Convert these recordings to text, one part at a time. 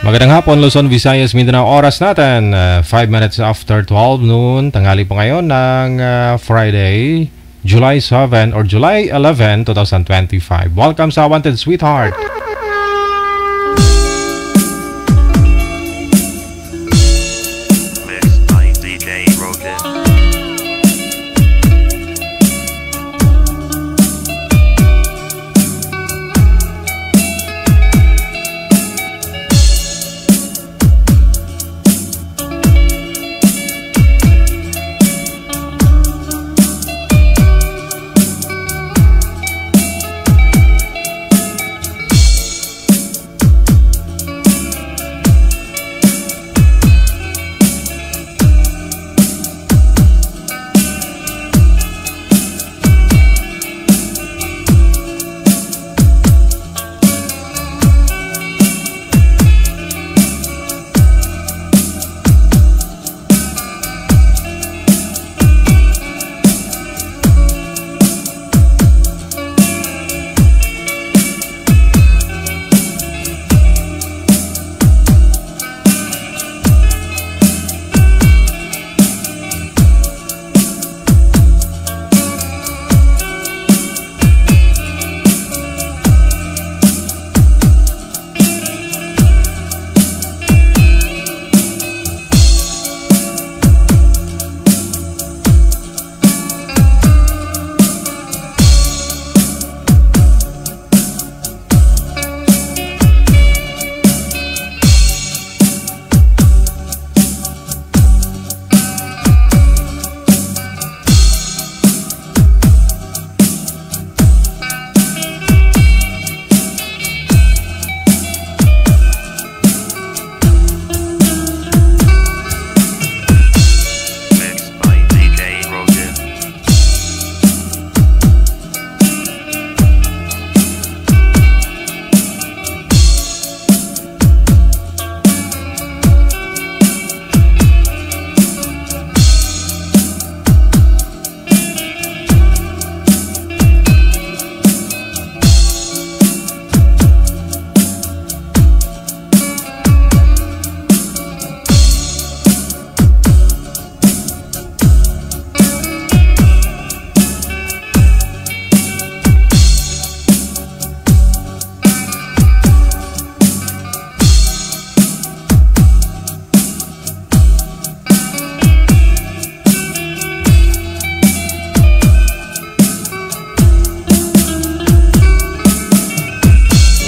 Magandang hapon, Luzon, Visayas, Mindanao. Oras natin 5 minutes after 12 noon. Tanghali po ngayon ng Friday, July 7 or July 11, 2025. Welcome sa Wanted Sweetheart. Mixed by DJ Rogan.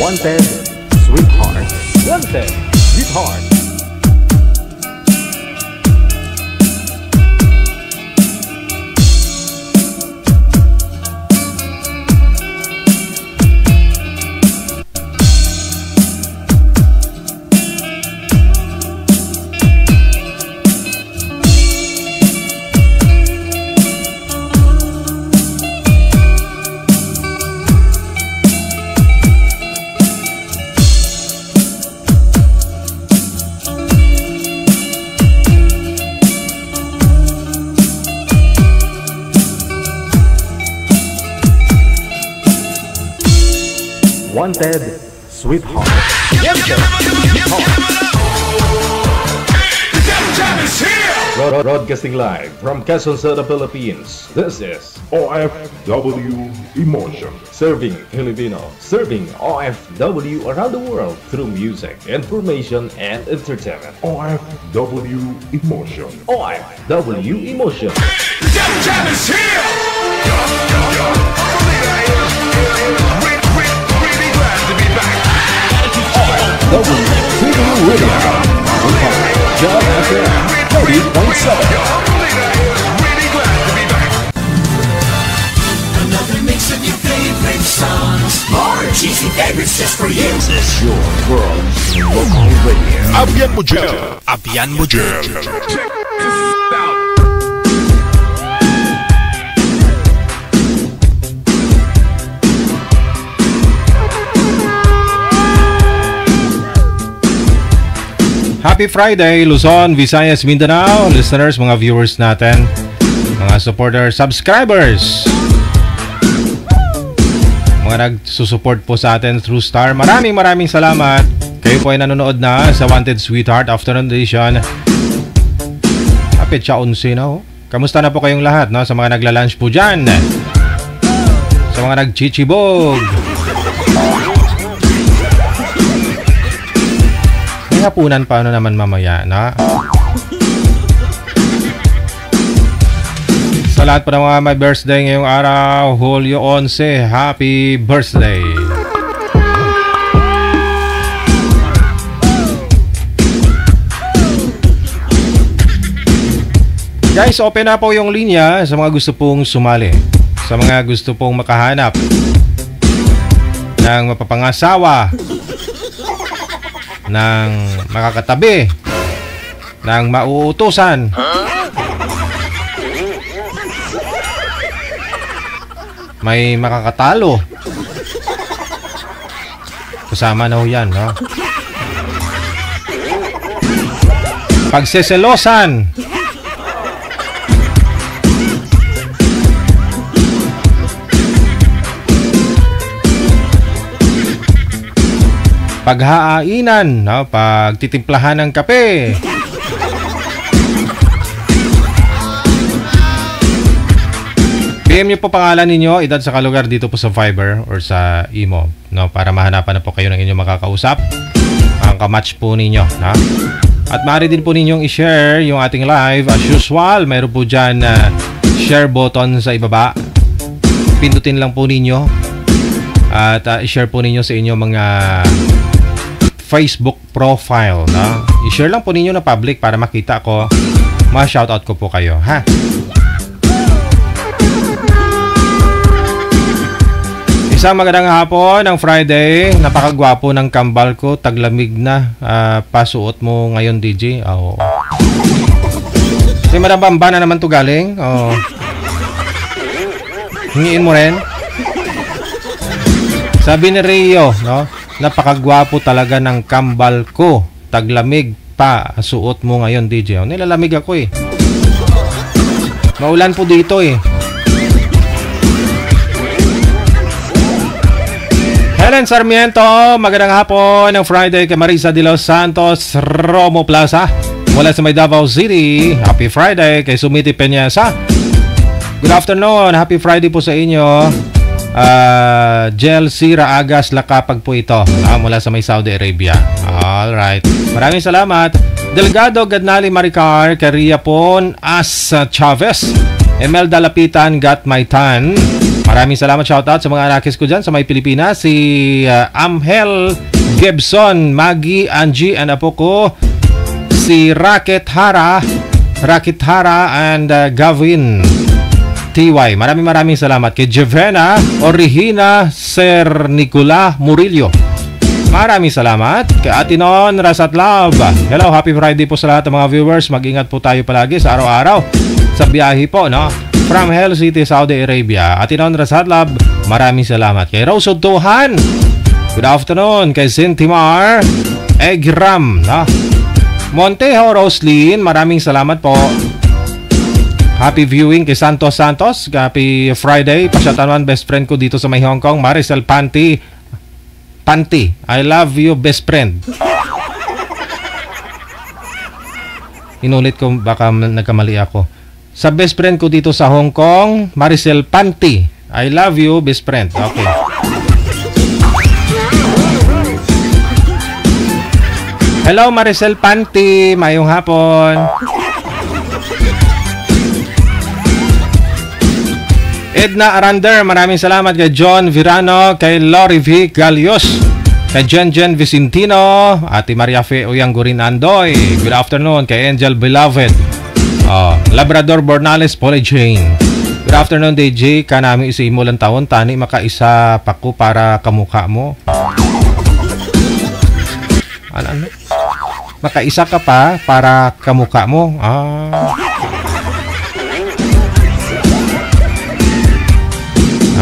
Wanted Sweetheart. Wanted Sweetheart. Wanted Sweetheart. Broadcasting live from Quezon City, Philippines. This is OFW Emotion. Serving Filipino, serving OFW around the world through music, information, and entertainment. OFW Emotion. OFW Emotion. Jam is here! Really glad to be back. OFW Radio. Jam FM 30.7. Really glad to be back. Another mix of your favorite songs. More cheesy favorites just for you. This is your world local radio. Abian mo dyan. Abian mo dyan. Happy Friday, Luzon, Visayas, Mindanao, listeners, mga viewers natin, mga supporters, subscribers, mga nagsusupport po sa atin through Star. Maraming salamat. Kayo po ay nanonood na sa Wanted Sweetheart Afternoon Edition. Kapit siya 11 na oh. Kamusta na po kayong lahat, no? Sa mga nagla-lunch po dyan, sa mga nagchichibog, may hapunan pa ano naman mamaya, na? Sa lahat po ng mga may birthday ngayong araw, Hulyo 11, happy birthday! Guys, open na po yung linya sa mga gusto pong sumali, sa mga gusto pong makahanap ng mapapangasawa, ng makakatabi, ng mauutusan, may makakatalo. Kasama na ho yan, no? Pagseselosan, paghaainan, no? Pagtitimplahan ng kape, PM nyo po pangalan ninyo, edad sa kalugar dito po sa Viber or sa Imo, no? Para mahanapan na po kayo ng inyong makakausap, ang kamatch po ninyo, no? At maaari din po ninyong i-share yung ating live. As usual, mayroon po dyan share button sa ibaba. Pindutin lang po ninyo at i-share po ninyo sa inyong mga Facebook profile, no? I-share lang po ninyo na public para makita ko, ma-shoutout ko po kayo, ha? Isang magandang hapon ng Friday. Napakagwapo ng kambal ko, taglamig na. Pasuot mo ngayon, DJ. Oh. Si Madam Bamba na naman to galing. Oh. Hingiin mo rin. Sabi ni Rio, no? Napakagwapo talaga ng kambal ko. Taglamig pa. Suot mo ngayon, DJ. Oh, nilalamig ako eh. Maulan po dito eh. Helen Sarmiento, magandang hapon ng Friday kay Marisa de los Santos, Romo Plaza. Mula sa may Davao City. Happy Friday kay Sumiti Peñasa. Good afternoon. Happy Friday po sa inyo. Jel Sira Agas Lakapag po ito, mula sa may Saudi Arabia. Alright, maraming salamat. Delgado Gadnali Maricar, Caria Pon As Chavez, Emelda Lapitan Got My Tan. Maraming salamat, shoutout sa mga anakis ko dyan sa may Pilipinas. Si Amhel Gibson, Maggie, Angie, and apo ko si Raket Hara and Gavin TY. Maraming salamat kay Jevena Orihina Sir Nicola Murillo. Maraming salamat kay Atinon Rasatlab. Hello, happy Friday po sa lahat ng mga viewers. Mag-ingat po tayo palagi sa araw-araw sa biyahe po, no? From Hell City, Saudi Arabia. Atinon Rasatlab, maraming salamat kay Rosod Tuhan. Good afternoon kay Sintimar Egram, no? Montejo Roslyn, maraming salamat po. Happy viewing kay Santos. Happy Friday. Pasyatanuan best friend ko dito sa may Hong Kong, Maricel Panty. I love you, best friend. Inulit ko, baka nagkamali ako. Sa best friend ko dito sa Hong Kong, Maricel Panty. I love you, best friend. Okay. Hello, Maricel Panty. Mayong hapon. Edna Arander, maraming salamat kay John Virano, kay Lori V. Galios, kay Jen Vicentino, Ate Maria Fe Uyanggurin Andoy. Good afternoon kay Angel Beloved, Labrador Bornales Polly Jane. Good afternoon DJ, kanami isiimo lang taon, tani makaisa pa ko para kamukha mo. Ano? Makaisa ka pa para kamukha mo.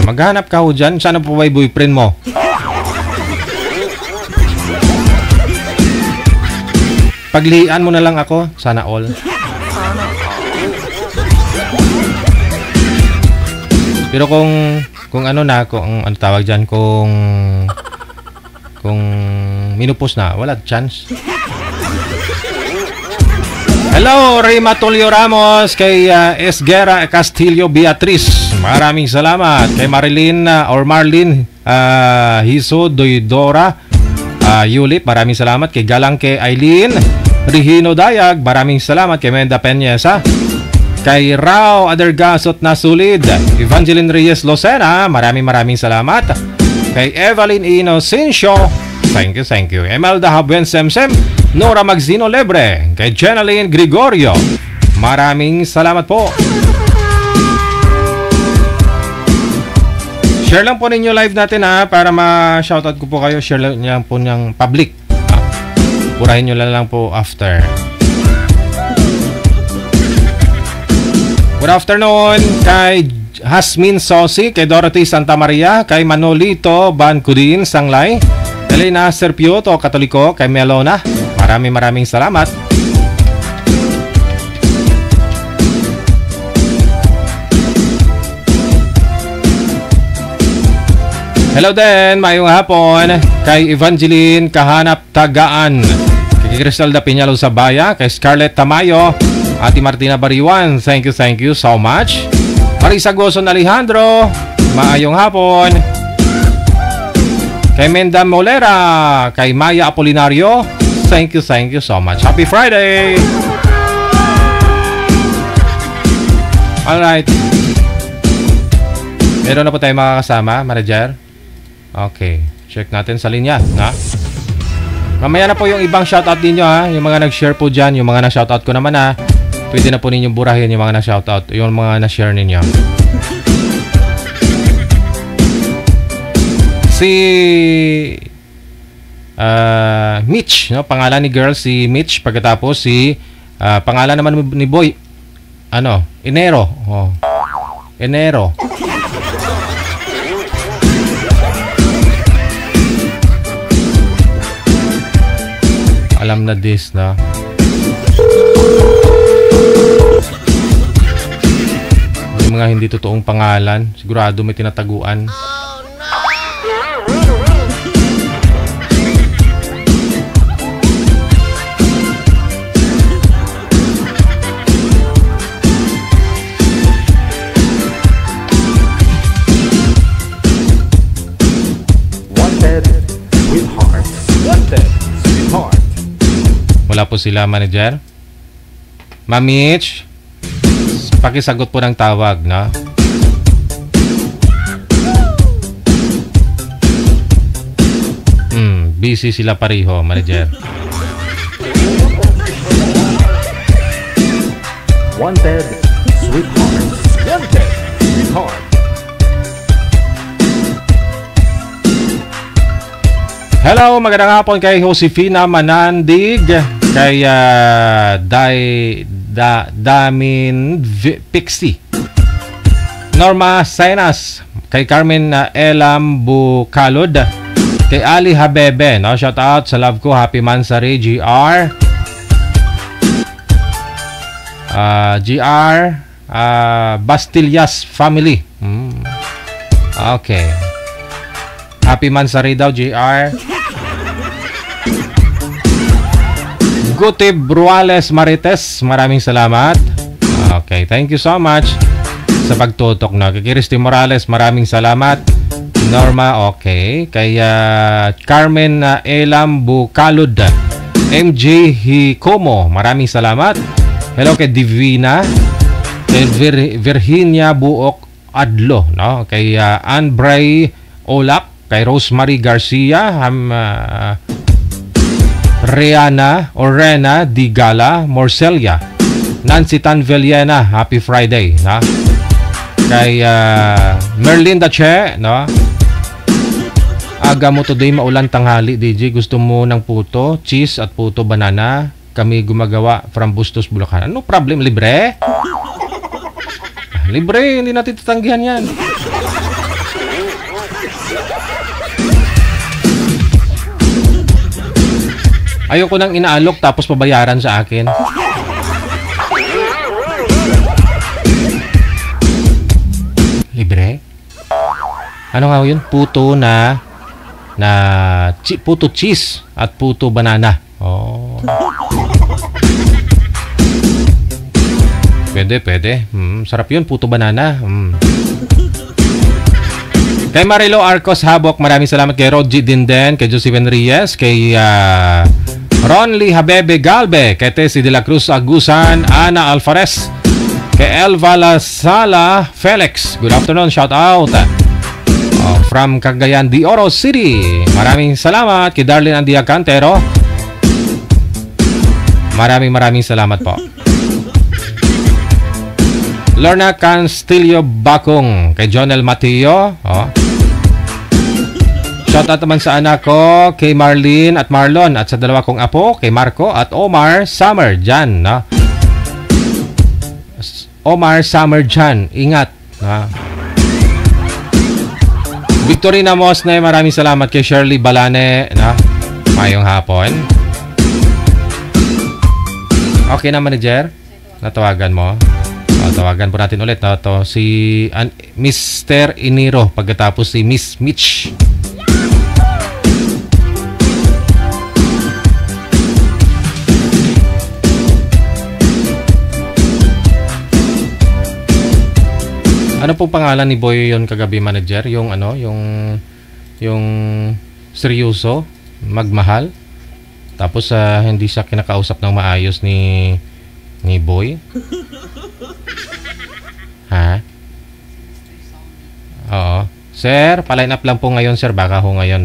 Maghanap ka ho dyan. Sana po ba boyfriend mo? Paglihian mo na lang ako. Sana all. Pero kung ano na, kung ano tawag dyan, kung minupos na. Wala chance. Hello, Rima Tulio Ramos, kay Esguera Castillo Beatriz. Maraming salamat. Kay Marilyn Marlene Hiso Doydora Yulip, maraming salamat. Kay Galangke Aileen Regino Dayag, maraming salamat. Kay Menda Peñesa, kay Rao Adergasot Nasulid, Evangeline Reyes Lucena, maraming salamat. Kay Evelyn Inocencio, thank you. Emelda Habuen Semsem, Nora Magzino Lebre, kay Jenaline Gregorio, maraming salamat po. Share lang po ninyo live natin para ma-shoutout ko po kayo. Share lang po niyang public. Purahin nyo lang po after. Good afternoon kay Hasmin Sosi, kay Dorothy Santa Maria, kay Manolito Bancudin Sanglay, Elena Serpioto Katoliko, kay Melona. Maraming salamat. Hello din, mayong hapon kay Evangeline Kahanap Tagaan, kay Cristalda Piñalo Sabaya, kay Scarlett Tamayo, Ate Martina Bariwan, thank you so much. Marisa Gozon Alejandro, maayong hapon. Kay Menda Molera, kay Maya Apolinario, thank you so much. Happy Friday! Alright. Meron na po tayo makakasama, manager. Okay, check natin sa linya, ha? Mamaya na po yung ibang shoutout ninyo, ha? Yung mga nag-share po dyan, yung mga na-shoutout ko naman, ha? Pwede na po ninyong burahin yung mga na-shoutout, yung mga na-share ninyo. Si Mitch, no? Pangalan ni girl si Mitch, pagkatapos si pangalan naman ni boy, Enero. Oh. Enero. Alam na this na. Yung mga hindi totoong pangalan, sigurado may tinataguan. Wala po sila, manager. Ma'am Mitch, pakisagot po ng tawag, no? Busy sila pareho, manager. Wanted, sweetheart. Wanted, sweetheart. Hello, magandang hapon kay Josefina Manandig, kay Damin Pixie, Norma Sainas, kay Carmen Elam Bukalod, kay Ali Habebe, no? Shout out sa love ko, Happy Mansari, GR Bastillas family. Okay, Happy Mansari daw, GR. Gutib Bruales Marites, maraming salamat. Okay, thank you so much sa pagtutok, no? Kay Cristi Morales, maraming salamat. Norma, okay. Kay Carmen Elam Bukalod, MJ Hikomo, maraming salamat. Hello kay Divina, kay Virginia Buok Adlo, no? Kay Ann Bray Olap, kay Rosemary Garcia, Rena Digala Morcelia, Nancy Tanveliana, happy Friday, na? Kay Merlinda Che, no? Aga mo today, maulan tanghali, DJ. Gusto mo ng puto, cheese at puto banana? Kami gumagawa from Bustos, Bulacan. Ano problem? Libre? Libre, hindi natin tatanggihan yan. Ayoko nang inaalok tapos pabayaran sa akin. Libre? Ano nga yun? Puto na na puto cheese at puto banana. Oh. Pwede. Sarap yun, puto banana. Kay Marilo Arcos Habok, maraming salamat. Kay Rodgy Dinden, kay Josephine Reyes, kay Ronly Habebe Galbe, kay Tessie de la Cruz Agusan, Ana Alvarez, kay Elva Lasala Felix. Good afternoon, shout out. From Cagayan de Oro City. Maraming salamat kay Darlene Andia Cantero. Maraming salamat po. Lorna Castillo Bakong, kay Jonel Mateo. Shout out naman sa anak ko, kay Marlene at Marlon, at sa dalawa kong apo, kay Marco at Omar Summer Jan. Omar Summer Jan, ingat. Victorina Mosne, maraming salamat. Kay Shirley Balane, mayong hapon. Okay na, manager? Natawagan mo? Tawagan po natin ulit. To si Mr. Iniro, pagkatapos si Miss Mitch. Ano pong pangalan ni Boy yon kagabi, manager? Yung yung seryoso, magmahal. Tapos hindi siya kinakausap ng maayos ni Boy. Ha? Oo. Sir, pa-line up lang po ngayon, sir. Baka ho ngayon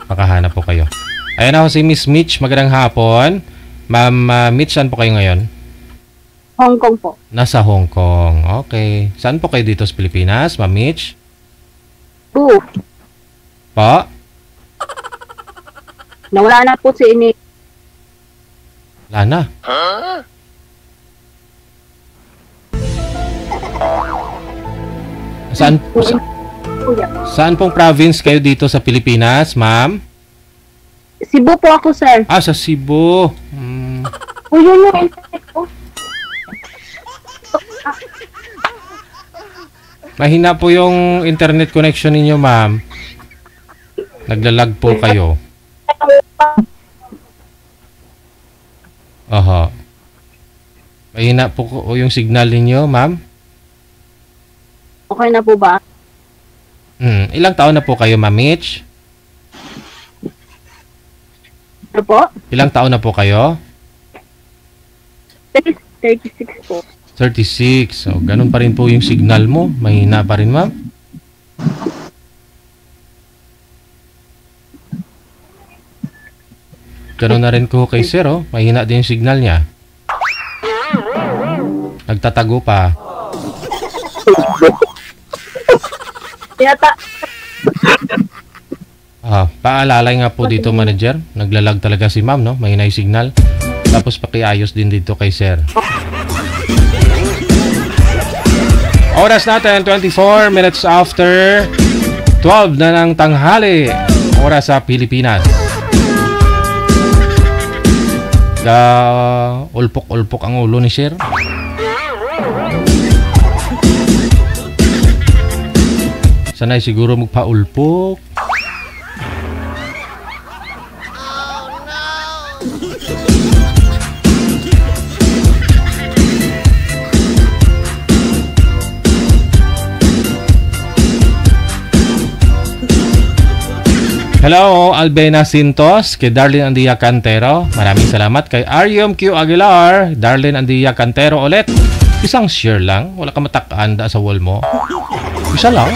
makahanap po kayo. Ayan ako si Miss Mitch. Magandang hapon. Ma'am Mitch, saan po kayo ngayon? Hong Kong po. Nasa Hong Kong. Okay. Saan po kayo dito sa Pilipinas, Ma'am Mitch? Po. Po? Nawala na po si Ini. Wala na. Saan pong province kayo dito sa Pilipinas, ma'am? Cebu po ako, sir. Sa Cebu. Yun yung internet po. Mahina po yung internet connection ninyo, ma'am. Naglalag po kayo. Aha. Mahina po yung signal ninyo, ma'am. Okay na po ba? Ilang taon na po kayo, Ma'am Mitch? Ano po? Ilang taon na po kayo? 36 po. 36. So, ganun pa rin po yung signal mo. Mahina pa rin, ma'am. Ganun na rin ko kay sir, oh. Mahina din yung signal niya. Nagtatago pa. Paalalay nga po dito, manager. Naglalag talaga si ma'am, no? Mahina yung signal. Tapos pakiayos din dito kay sir. Oras natin, 24 minutes after 12 na ng tanghali. Oras sa Pilipinas. Ulpok-ulpok ang ulo ni sir. Sanay siguro magpa-ulpok. Hello, Albena Sintos, kay Darlene Andia Cantero. Maraming salamat kay Arium Q. Aguilar, Darlene Andia Cantero ulit. Isang share lang, wala ka matakanda sa wall mo. Isa lang.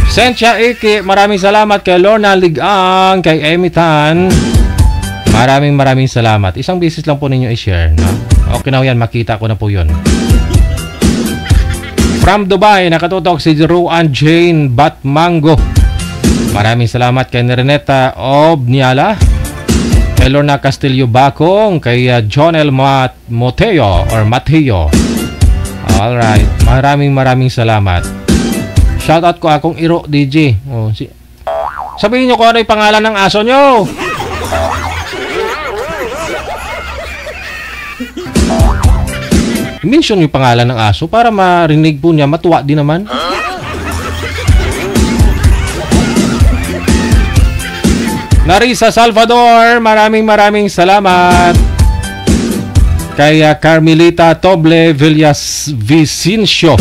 Sentia Iki, maraming salamat kay Lorna Ligang, kay Emitan. Maraming salamat. Isang beses lang po ninyo i-share, no? Okay na yan, makita ko na po yun. From Dubai, nakatutok si Ruan Jane Batmango. Maraming salamat kay Reneta Obniala, kay Lorna Castillo Bakong, kay Jonel Mateo. Alright, maraming salamat. Shoutout ko akong Iro DJ. Sabihin nyo kung ano yung pangalan ng aso nyo. Mention yung pangalan ng aso para marinig po niya, matuwa din naman. Narisa Salvador, maraming salamat. Kay Carmelita Toble Villavicencio,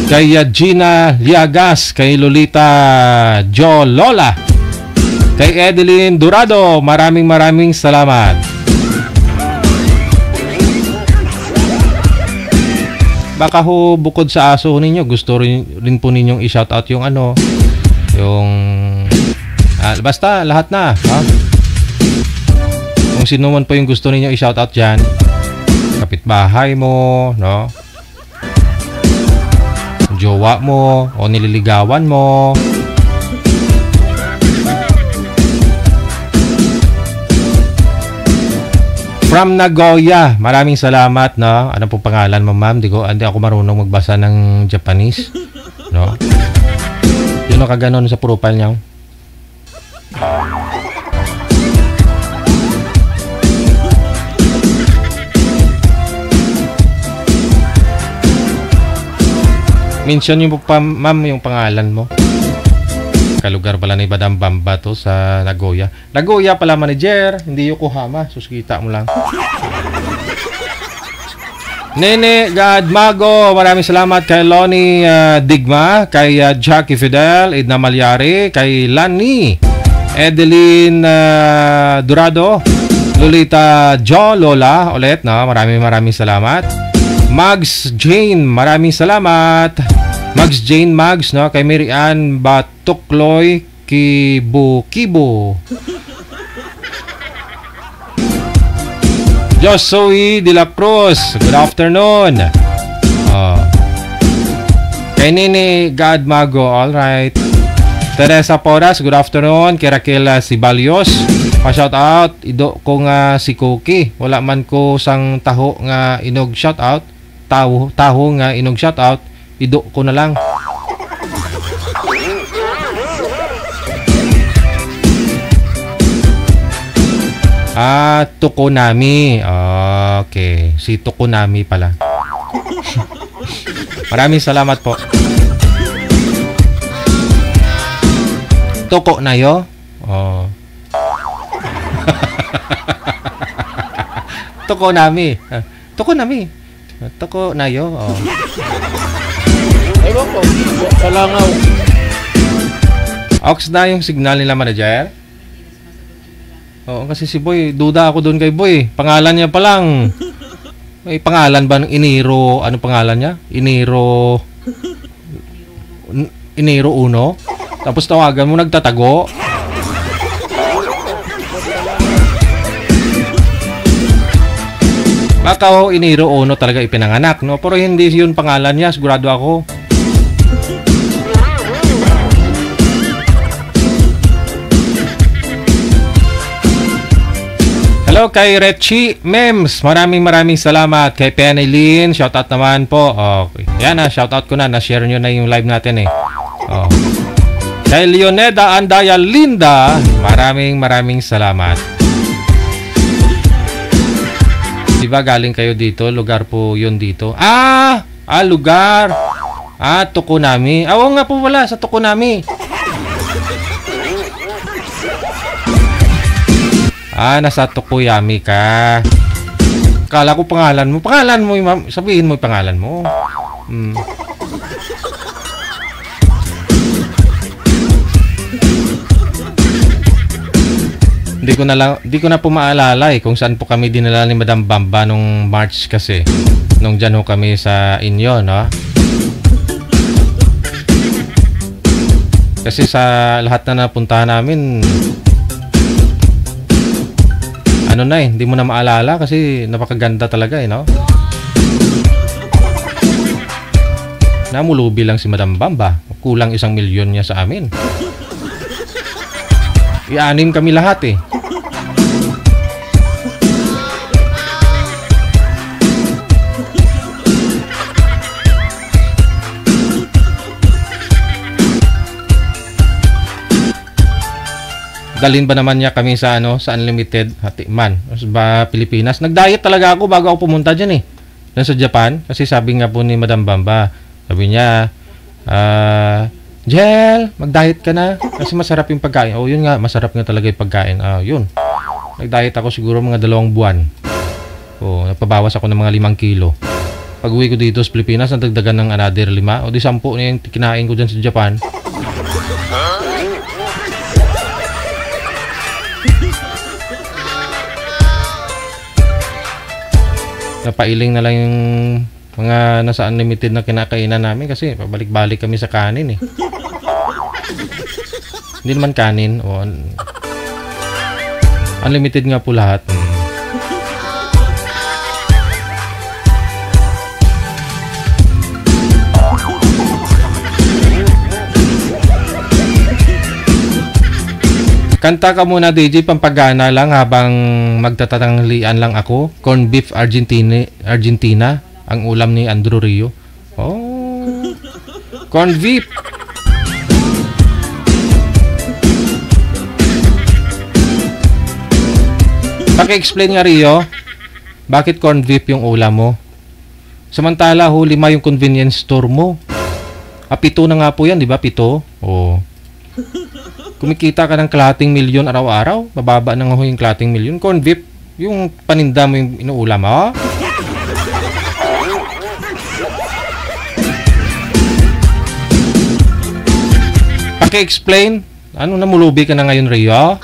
kay Gina Liagas, kay Lolita Jo Lola, kay Edeline Durado, maraming salamat. Baka ho bukod sa aso ninyo, gusto rin po ninyong i-shoutout yung yung basta lahat na, ha? Kung sino man po yung gusto ninyong i-shoutout dyan, kapitbahay mo, no? Jowa mo o nililigawan mo. From Nagoya, maraming salamat, no? Ano po pangalan mo, ma'am? Hindi ako marunong magbasa ng Japanese, no? Yun ang kaganon sa profile niya. Mention niyo po pa, ma'am, yung pangalan mo. Kalugar pala ni Madam Bamba to sa Nagoya. Nagoya pala, manager, hindi Yokohama. Suskita mo lang. Nene Gadmago, maraming salamat kay Lonnie Digma, kay Jackie Fidel, Edna Malyari, kay Lani, Edeline Durado, Lolita Jo Lola ulit, no? Maraming salamat. Mags Jane, maraming salamat. Mags Jane Mags, no? Kay Mary Ann Batukloy Kibo. Josué de la Cruz, good afternoon. Kay Nini Gadmago, alright. Teresa Poras, good afternoon. Kay Raquel Sibalios, pa-shout out. Ido ko nga si Cookie. Wala man ko sang taho nga inog shout out. Taho nga inog shout out. Ido ko na lang. Tokonami. Okay. Si Tokonami pala. Maraming salamat po. Toko na yo. Tokonami. Tokonami. Toko na yo. Ewan ko. Kalangaw. Ox na yung signal nila, manager. Oo, kasi si Boy, duda ako doon kay Boy. Pangalan niya pa lang. May pangalan ba ng Iniro? Ano pangalan niya? Iniro 1. Tapos tawagan mo, nagtatago. Baka Iniro 1 talaga ipinanganak, no? Pero hindi yun pangalan niya, sigurado ako. Hello kay Rechi Mems, maraming salamat. Kay Penelyn, shoutout naman po. Okay. Yan na, shoutout ko na. Na-share nyo na yung live natin eh. Kay Leoneda Andaya Linda, maraming salamat. Diba galing kayo dito? Lugar po yun dito. Lugar. Tokonami. Oo nga po wala, sa Tokonami. Nasa Tokoyami ka. Kala ko pangalan mo. Pangalan mo, sabihin mo yung pangalan mo. Hindi ko na po maalala kung saan po kami dinala ni Madam Bamba nung March kasi. Nung dyan ho kami sa inyo, no? Kasi sa lahat na napuntahan namin, hindi mo na maalala kasi napakaganda talaga no? Namulubi lang si Madam Bamba. Kulang 1 milyon niya sa amin. I-anim kami lahat Dalhin ba naman niya kami sa sa Unlimited Hatiman ba Pilipinas? Nag-diet talaga ako bago ako pumunta diyan sa Japan kasi sabi nga po ni Madam Bamba, sabi niya Jel, mag-diet ka na. Kasi masarap yung pagkain. Oh, yun nga. Masarap nga talaga yung pagkain. Yun. Nag-diet ako siguro mga 2 buwan. Oh, napabawas ako ng mga 5 kilo. Pag uwi ko dito sa Pilipinas, nagdagdagan ng another 5. O di 10 na yung kinain ko dyan sa Japan. Napailing na lang yung mga nasa unlimited na kinakainan namin kasi pabalik-balik kami sa kanin eh. Hindi naman kanin. Unlimited nga po lahat. Kanta ka muna, DJ, pampagana lang habang magtatatanghalian lang ako. Corn beef Argentina, ang ulam ni Andrew Rio. Oh, corn beef. Paki-explain nga, Rio, bakit corn beef yung ulam mo? Samantala, 5 yung convenience store mo. 7 na nga po yan, di ba? 7? Oh. Kumikita ka ng kalahating milyon araw-araw. Bababa na nga yung kalahating milyon. Corn beef, yung paninda mo yung inuulam, ha? Paki-explain. Ano, namulubi ka na ngayon, Rio?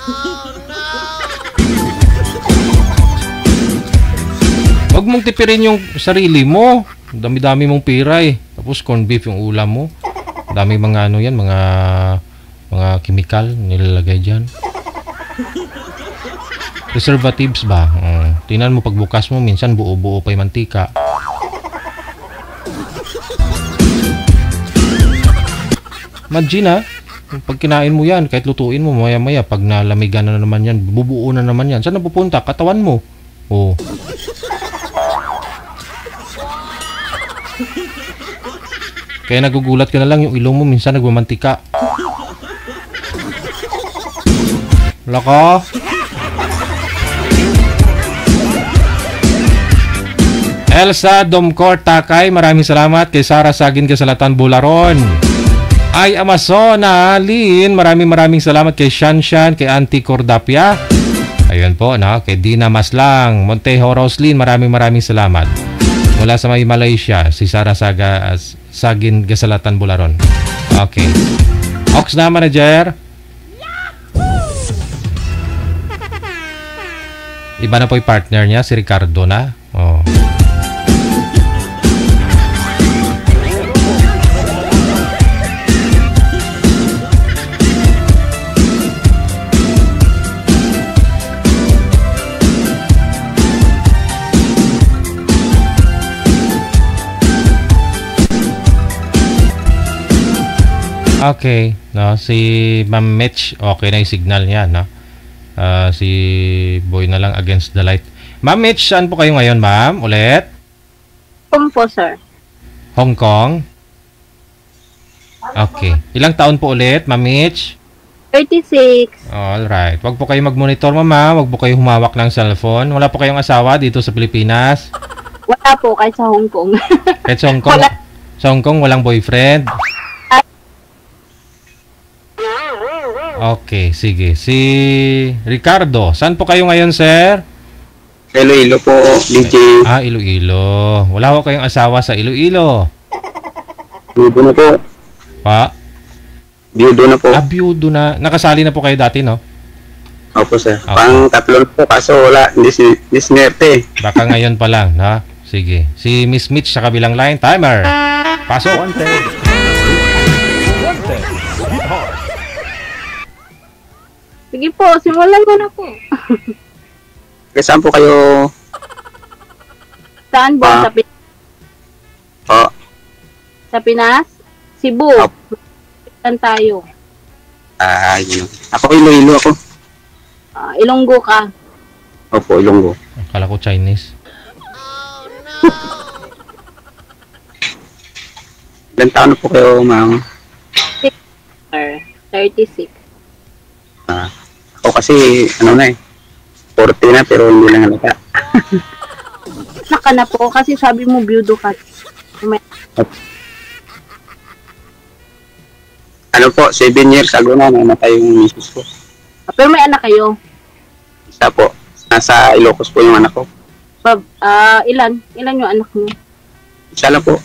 Huwag mong tipirin yung sarili mo. Dami-dami mong pira eh. Tapos corn beef yung ulam mo. Dami mga ano yan, mga chemical nilalagay dyan. Preservatives ba? Tingnan mo pagbukas mo, minsan buo-buo pa yung mantika. Imagine ha, pag kinain mo yan, kahit lutuin mo, maya-maya, pag nalamigan na naman yan, bubuo na naman yan. Saan napupunta? Katawan mo. Oh. Kaya nagugulat ka na lang, yung ilong mo minsan nagmamantika. Laka. Elsa Domcor Takay, maraming salamat. Kay Sara Sagin Kasalatan Bularon. Ay Amazona Lin, maraming salamat. Kay Shanshan, kay Auntie Cordapia. Ayun po, no? Kay Dina Maslang, Montejo Roslyn, maraming salamat. Mula sa may Malaysia, si Sara Sagin Kasalatan Bularon. Okay. Ox na manager. Iba na po yung partner niya, si Ricardo na. Oh. Okay, no, si Ma'am Mitch, okay na yung signal niya, no? Si Boy na lang against the light. Ma'am Mitch, saan po kayo ngayon, ma'am? Ulit? Hong po, sir. Hong Kong? Okay. Ilang taon po ulit, Ma'am Mitch? 36. Alright. Huwag po kayo mag-monitor, mama. Huwag po kayo humawak ng cellphone. Wala po kayong asawa dito sa Pilipinas? Wala po, kahit sa Hong Kong. Kahit sa Hong Kong? Sa Hong Kong, walang boyfriend? Okay, sige. Si Ricardo, saan po kayo ngayon, sir? Iloilo po, DJ. Iloilo. Wala ko kayong asawa sa Iloilo? Biyudo na po. Pa? Biyudo na po. Biyudo na. Nakasali na po kayo dati, no? Opo, sir. Okay. Pang 3 po, kaso wala. Hindi sinerte. Baka ngayon pa lang, ha? Sige. Si Miss Mitch sa kabilang line. Timer. Pasok. Wanted. Guitar. Sige po, simulan mo na po. Saan po kayo? Saan po? Sa Pinas? Oh. Sa Pinas? Cebu. Saan tayo? Yun. Ako Iloilo ako. Ilonggo ka. Opo, Ilonggo. Akala ko Chinese. Ilan taon na po kayo, ma'am? 36. Ako kasi, 40 na, pero hindi lang halata. Naka na po, kasi sabi mo, biyudo ka. Ano po, 7 years ago na namatay yung misis ko. Pero may anak kayo. Isa po, nasa Ilocos po yung anak ko. Ilan? Ilan yung anak niyo? Isa lang po,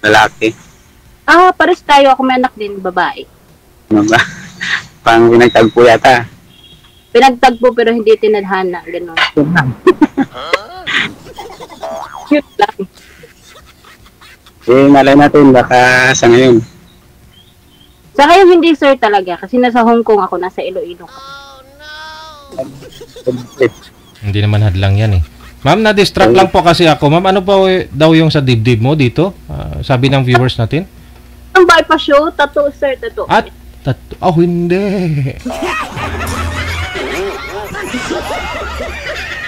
lalaki. Pares tayo. Ako may anak din, babae. Ano ba? Pang pinagtagpo yata. Pinagtagpo pero hindi tinadhana. Ganun. Cute lang. Malay natin, baka sa ngayon. Sa kayo hindi sir talaga. Kasi nasa Hong Kong ako, nasa Iloilo. Hindi naman hadlang yan eh. Ma'am, na-distract lang po kasi ako. Ma'am, ano pa daw yung sa dibdib mo dito? Sabi ng viewers natin. Ang bypass show, tattoo sir, tattoo. Hindi.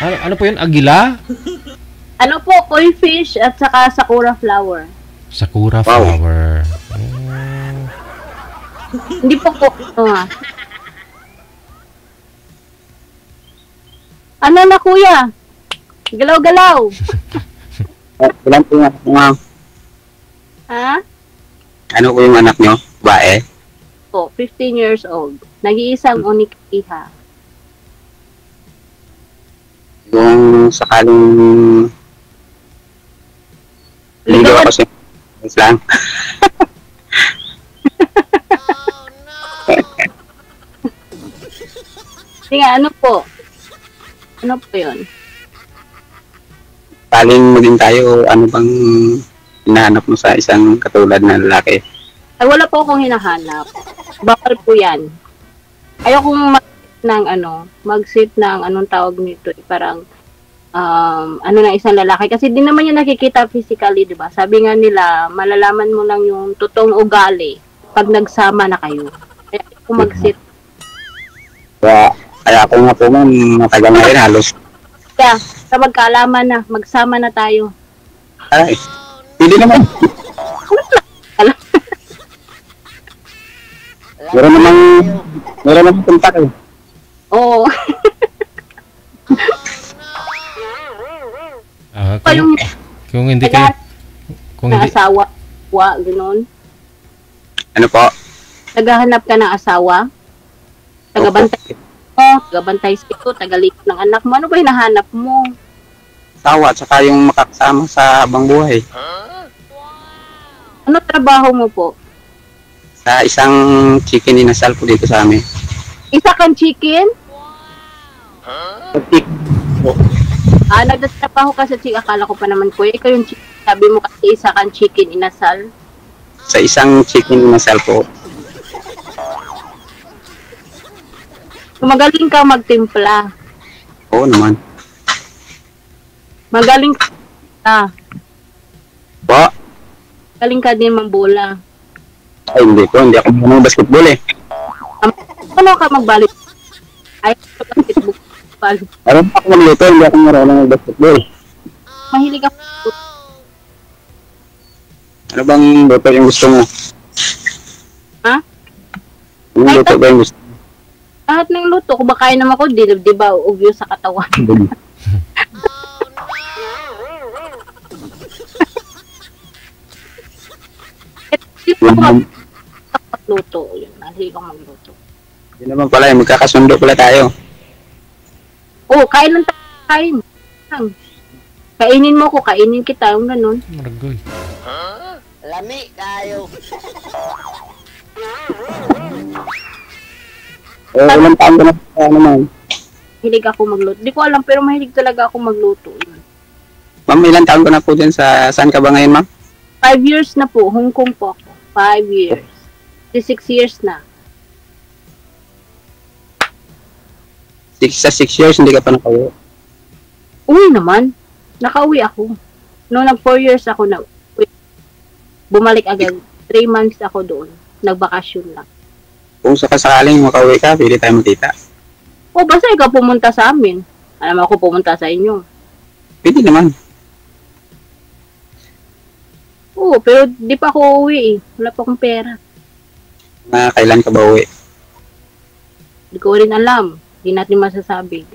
Ano po yun? Agila? Ano po, koi fish at saka sakura flower. Sakura flower. Hindi po po. Ano na kuya? Galaw-galaw. Ilan po yung anak mo? Ha? Ano po yung anak nyo? Bae? Po, 15 years old. Nag-iisang unikiha. Kung sakaling ligo ako sa lang. Sige, ano po? Ano po yun? Paling maging tayo, ano bang hinahanap mo sa isang katulad na lalaki? Ay, wala po akong hinahanap. Bakal po yan. Ayokong mag-sip ng anong tawag nito. Parang, na isang lalaki. Kasi di naman yung nakikita physically, di ba? Sabi nga nila, malalaman mo lang yung totoong ugali pag nagsama na kayo. Kaya ayokong mag-sip. Kaya ako nga po man, matagal na rin halos. Kaya, sa magkaalaman na, magsama na tayo. Ay, hindi naman. Meron namang kontak eh. Oo. Kung hindi kayo... Kung hindi... asawa, gano'n. Ano po? Naghahanap ka ng asawa? Tagabantay mo, tagabantay sa'yo, tagalikot ng anak mo. Ano ba hinahanap mo? Asawa, tsaka yung makakasama sa habang buhay. Ano trabaho mo po? Sa isang chicken inasal po dito sa amin. Isa kang chicken? Nagtatrabaho ka sa chicken. Akala ko pa naman ko. Ikaw yung chicken. Sabi mo kasi isa kang chicken inasal. Sa isang chicken inasal po. Magaling ka magtimpla. Oo naman. Magaling ka. Po? Magaling ka din mambola. Ay, hindi ko. Hindi ako marunong basketball eh. Ano ka magbalik? Ay, basketball. Marunong ako magluto. Hindi ako marunong basketball. Mahilig ako. Ano bang luto yung gusto mo? Ha? Anong luto ba yung gusto mo? Lahat ng luto. Kung bakain naman ko, di ba, obvious sa katawan. Luto. Yun, mahilig akong magluto. Hindi naman pala, magkakasundo pala tayo. Kain lang tayo. Kain. Kainin mo ko, kainin kita. Yung ganun. Maragoy. Lami tayo. Ilang taon ko na naman. Mahilig ako magluto. Di ko alam, pero mahilig talaga ako magluto. Ma'am, ilang taon ko na po dyan sa... Saan ka ba ngayon, ma'am? 5 years na po. Hong Kong po ako. 5 years. 6 years na. Sa 6 years, hindi ka pa nakauwi. Uwi naman. Nakauwi ako. Noong nag 4 years ako na bumalik agad. 3 months ako doon. Nagbakasyon lang. Kung sakasakaling makauwi ka, pwede tayo magkita. Basta ikaw pumunta sa amin. Alam ako pumunta sa inyo. Pwede naman. Pero di pa ako uwi eh. Wala pa akong pera. Kailan ka ba uwi? Di ko rin alam. Di natin masasabi.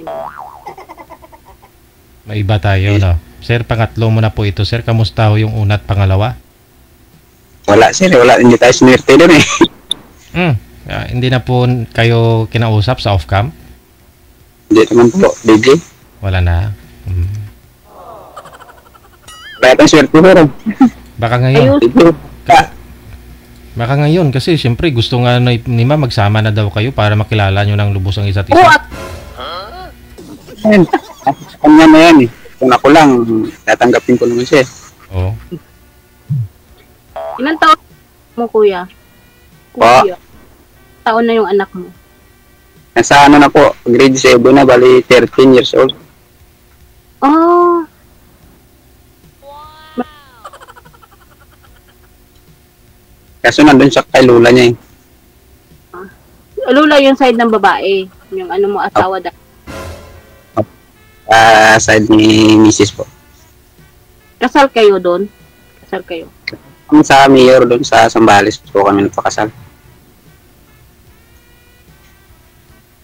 May iba tayo, no? Sir, pangatlo mo na po ito. Sir, kamusta ho yung una at pangalawa? Wala, sir. Wala. Hindi tayo sinwerte doon eh. Hindi na po kayo kinausap sa off-cam? Hindi naman po, DJ. Wala na. Kaya tayong swerte ko rin. Baka ngayon. Ayun. Baka ngayon kasi siyempre gusto nga ni Ma magsama na daw kayo para makilala nyo ng lubos ang isa't isa. Oo, Ayun. Kanya na yan eh. Kung ako lang, tatanggapin ko naman siya. Oo. ilang taon mo, kuya? Kuya. Taon na yung anak mo? Nasa ano na po, grade 7 na, bali 13 years old. Oh. Kaso nandun siya kay lula niya eh. Lula yung side ng babae. Yung ano mo, asawa dahil. Side ni Mrs. po. Kasal kayo doon? Kasal kayo? Kami sa mayor doon sa Zambales po kami nagpakasal.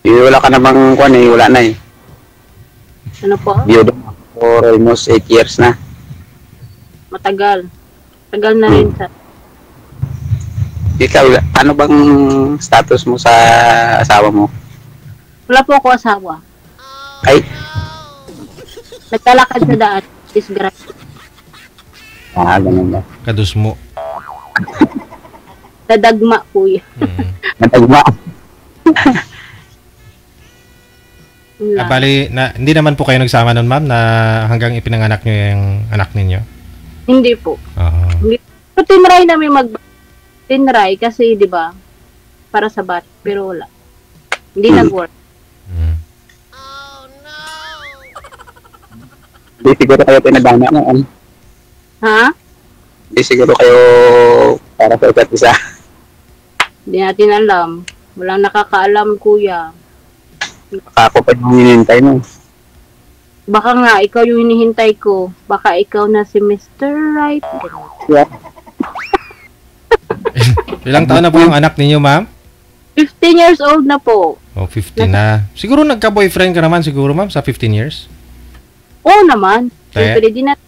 Wala ka namang kuwan eh, wala na eh. Ano po? Biyudo for almost 8 years na. Matagal. Tagal na rin sa... Ikaw, ano bang status mo sa asawa mo? Wala po ako asawa. Ay, Naglalakad sa daan. Disgrasya. ganun ba. Kadus mo. Nadagma, kuya. Natagma. Bali, hindi naman po kayo nagsama nun, ma'am, na hanggang ipinanganak nyo yung anak ninyo? Hindi po. Hindi. So, tinry namin tinry kasi, di ba, para sa bat, pero wala. Hindi nag-work. Hindi siguro kayo pinadana na. Ha? Hindi siguro kayo para sa isa't isa. Hindi natin alam. Walang nakakaalam, kuya. Ako pa yung hinihintay mo. Baka nga, ikaw yung hinihintay ko. Baka ikaw na si Mr. Right. Yeah. Ilang taon na po yung anak ninyo, ma'am? 15 years old na po. Oh, 15 na. Siguro nagka-boyfriend ka naman siguro, ma'am, sa 15 years? Oo naman. Kaya? Siyempre, di na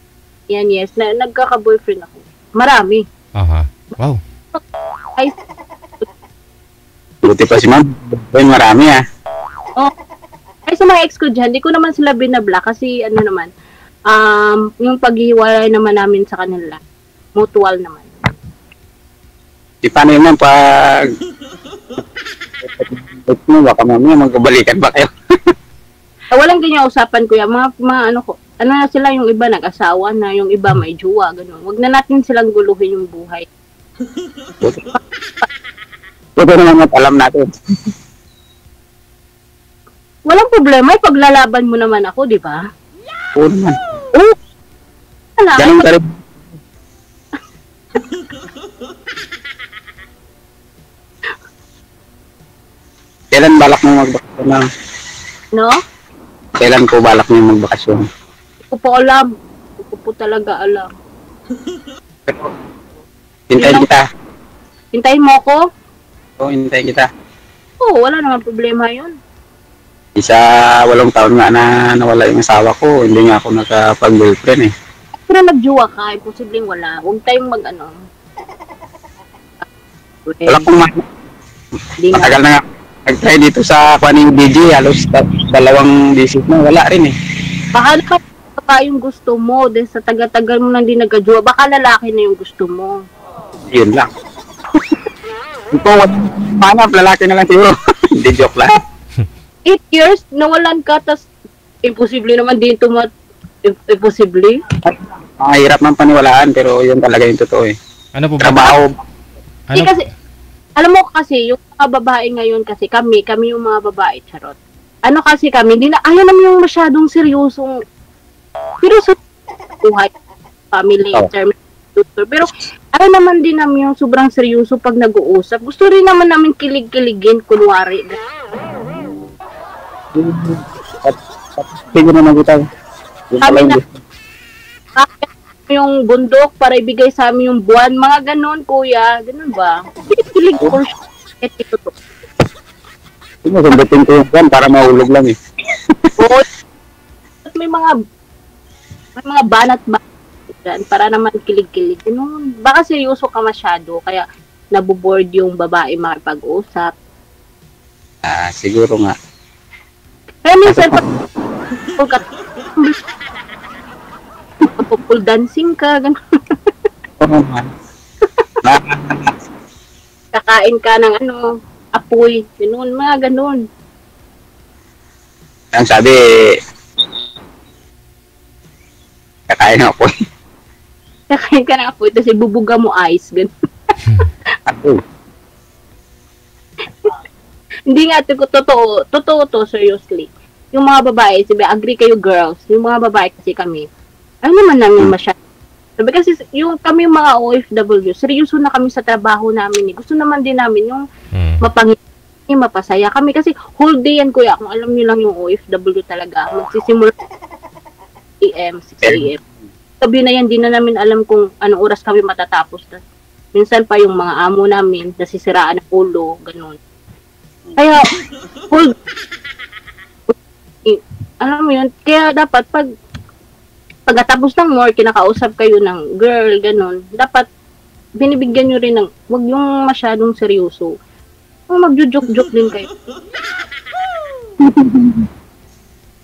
yan, yes. Nagkaka-boyfriend ako. Marami. Aha. Wow. Ay, Buti pa si ma'am. Marami ah. oh. Ay, sa mga ex ko dyan, di ko naman sila binabla kasi ano naman, yung paghihiwalay naman namin sa kanila, mutual naman. Di paano yun ma'am pag... baka mamaya magbabalikan ba kayo? Walang ganyan usapan, kuya. Mga ano ko, ano na sila, yung iba nag-asawa na, yung iba may jowa, ganun. Huwag na natin silang guluhin yung buhay. Ito naman at alam natin. Walang problema, paglalaban mo naman ako, di ba? Oo naman. Oo. Wala. Ganun ka rin. Kailan balak mo magbakasyon na? No? Kailan po balak mo magbakasyon? Hindi ko po alam. Hindi ko po talaga alam. Hintayin kita. Hintayin mo ako? Oo, hintayin kita. Oo, wala naman problema yun. Isa 8 taon nga na nawala yung asawa ko. Hindi nga ako nakapag-girlfriend eh. Pero nagjuwa ka, imposibleng wala. Huwag tayong mag-ano. Wala kong Hindi nga. matagal na nga. Nag-try dito sa Kwaning DJ, halos 2 visit na, wala rin eh. Baka naman pa yung gusto mo, dahil sa taga-tagal mo nang di nagkajuwa, baka lalaki na yung gusto mo. Yun lang. Ito, manap, lalaki na lang siguro. Hindi, joke lang. 8 years, nawalan ka, tas imposible naman din imposible. Mahirap man paniwalaan, pero yun talaga yung totoo eh. Ano po ba? Trabaho. Hindi kasi, alam mo kasi, yung mga babae ngayon kasi, kami yung mga babae, charot. Ano kasi kami, ayaw naman yung masyadong seryosong, buhay, family, term, pero ayaw naman din namin yung sobrang seryoso pag nag-uusap. Gusto rin naman namin kilig-kiligin, kunwari. Sige naman kita. Kami na, yung bundok para ibigay sa amin yung buwan, mga ganon, kuya. Ganon ba? Kilig ko siya. Sundutin ko yung buwan para mahulog lang eh. Oo. May mga banat ba dyan para naman kilig-kilig. Ganon. Baka seryoso ka masyado. Kaya naboboard yung babae makipag-usap. Siguro nga. Kaya minsan, pag dancing ka, gano'n. Oo naman. Kakain ka ng apoy, gano'n, mga gano'n. Ang sabi, kakain ako. Kakain ka ng apoy, tapos ibubuga mo ice, gano'n. Ako. Hindi nga, totoo to, seriously. Yung mga babae, sabi, agree kayo girls, yung mga babae kasi kami, ano naman namin masyado. Sabi kasi, yung kami mga OFW, seryoso na kami sa trabaho namin. Gusto naman din namin yung mapangiti, mapasaya. Kami kasi, whole day yan, kuya, kung alam nyo lang yung OFW talaga, magsisimula 6 a.m., 6 a.m. Sabi na yan, di na namin alam kung anong oras kami matatapos. Minsan pa yung mga amo namin, nasisiraan ng ulo, ganun. Kaya, alam mo yun, kaya dapat pagkatapos ng work, kinakausap kayo ng girl, ganun, dapat binibigyan nyo rin ng, wag yung masyadong seryoso. Magjujuk-juk din kayo.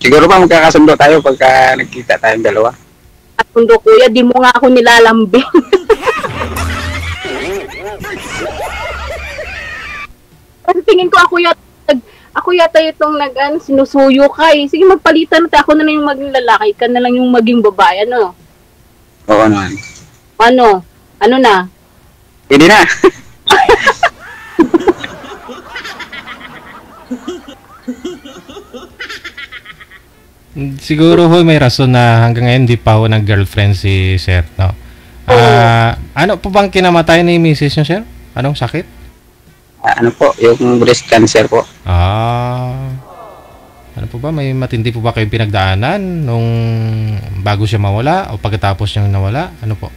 Siguro ba magkakasundo tayo pagka nagkita tayong dalawa? At kundo kuya, di mo nga ako nilalambing. Kasi tingin ko ako yata itong sinusuyo ka eh. Sige, magpalitan natin. Ako na lang yung maging lalaki, ka na lang yung maging babae, ano? Oo naman. Ano na? Hindi na. Siguro ho may rason na hanggang ngayon di pa ho nag-girlfriend si Sir, no? Ano po bang kinamatay ni Mrs. nyo, Sir? Anong sakit? Ano po, yung breast cancer po. Ano po ba? May matindi po ba kayong pinagdaanan nung bago siya mawala o pagkatapos niyang nawala? Ano po?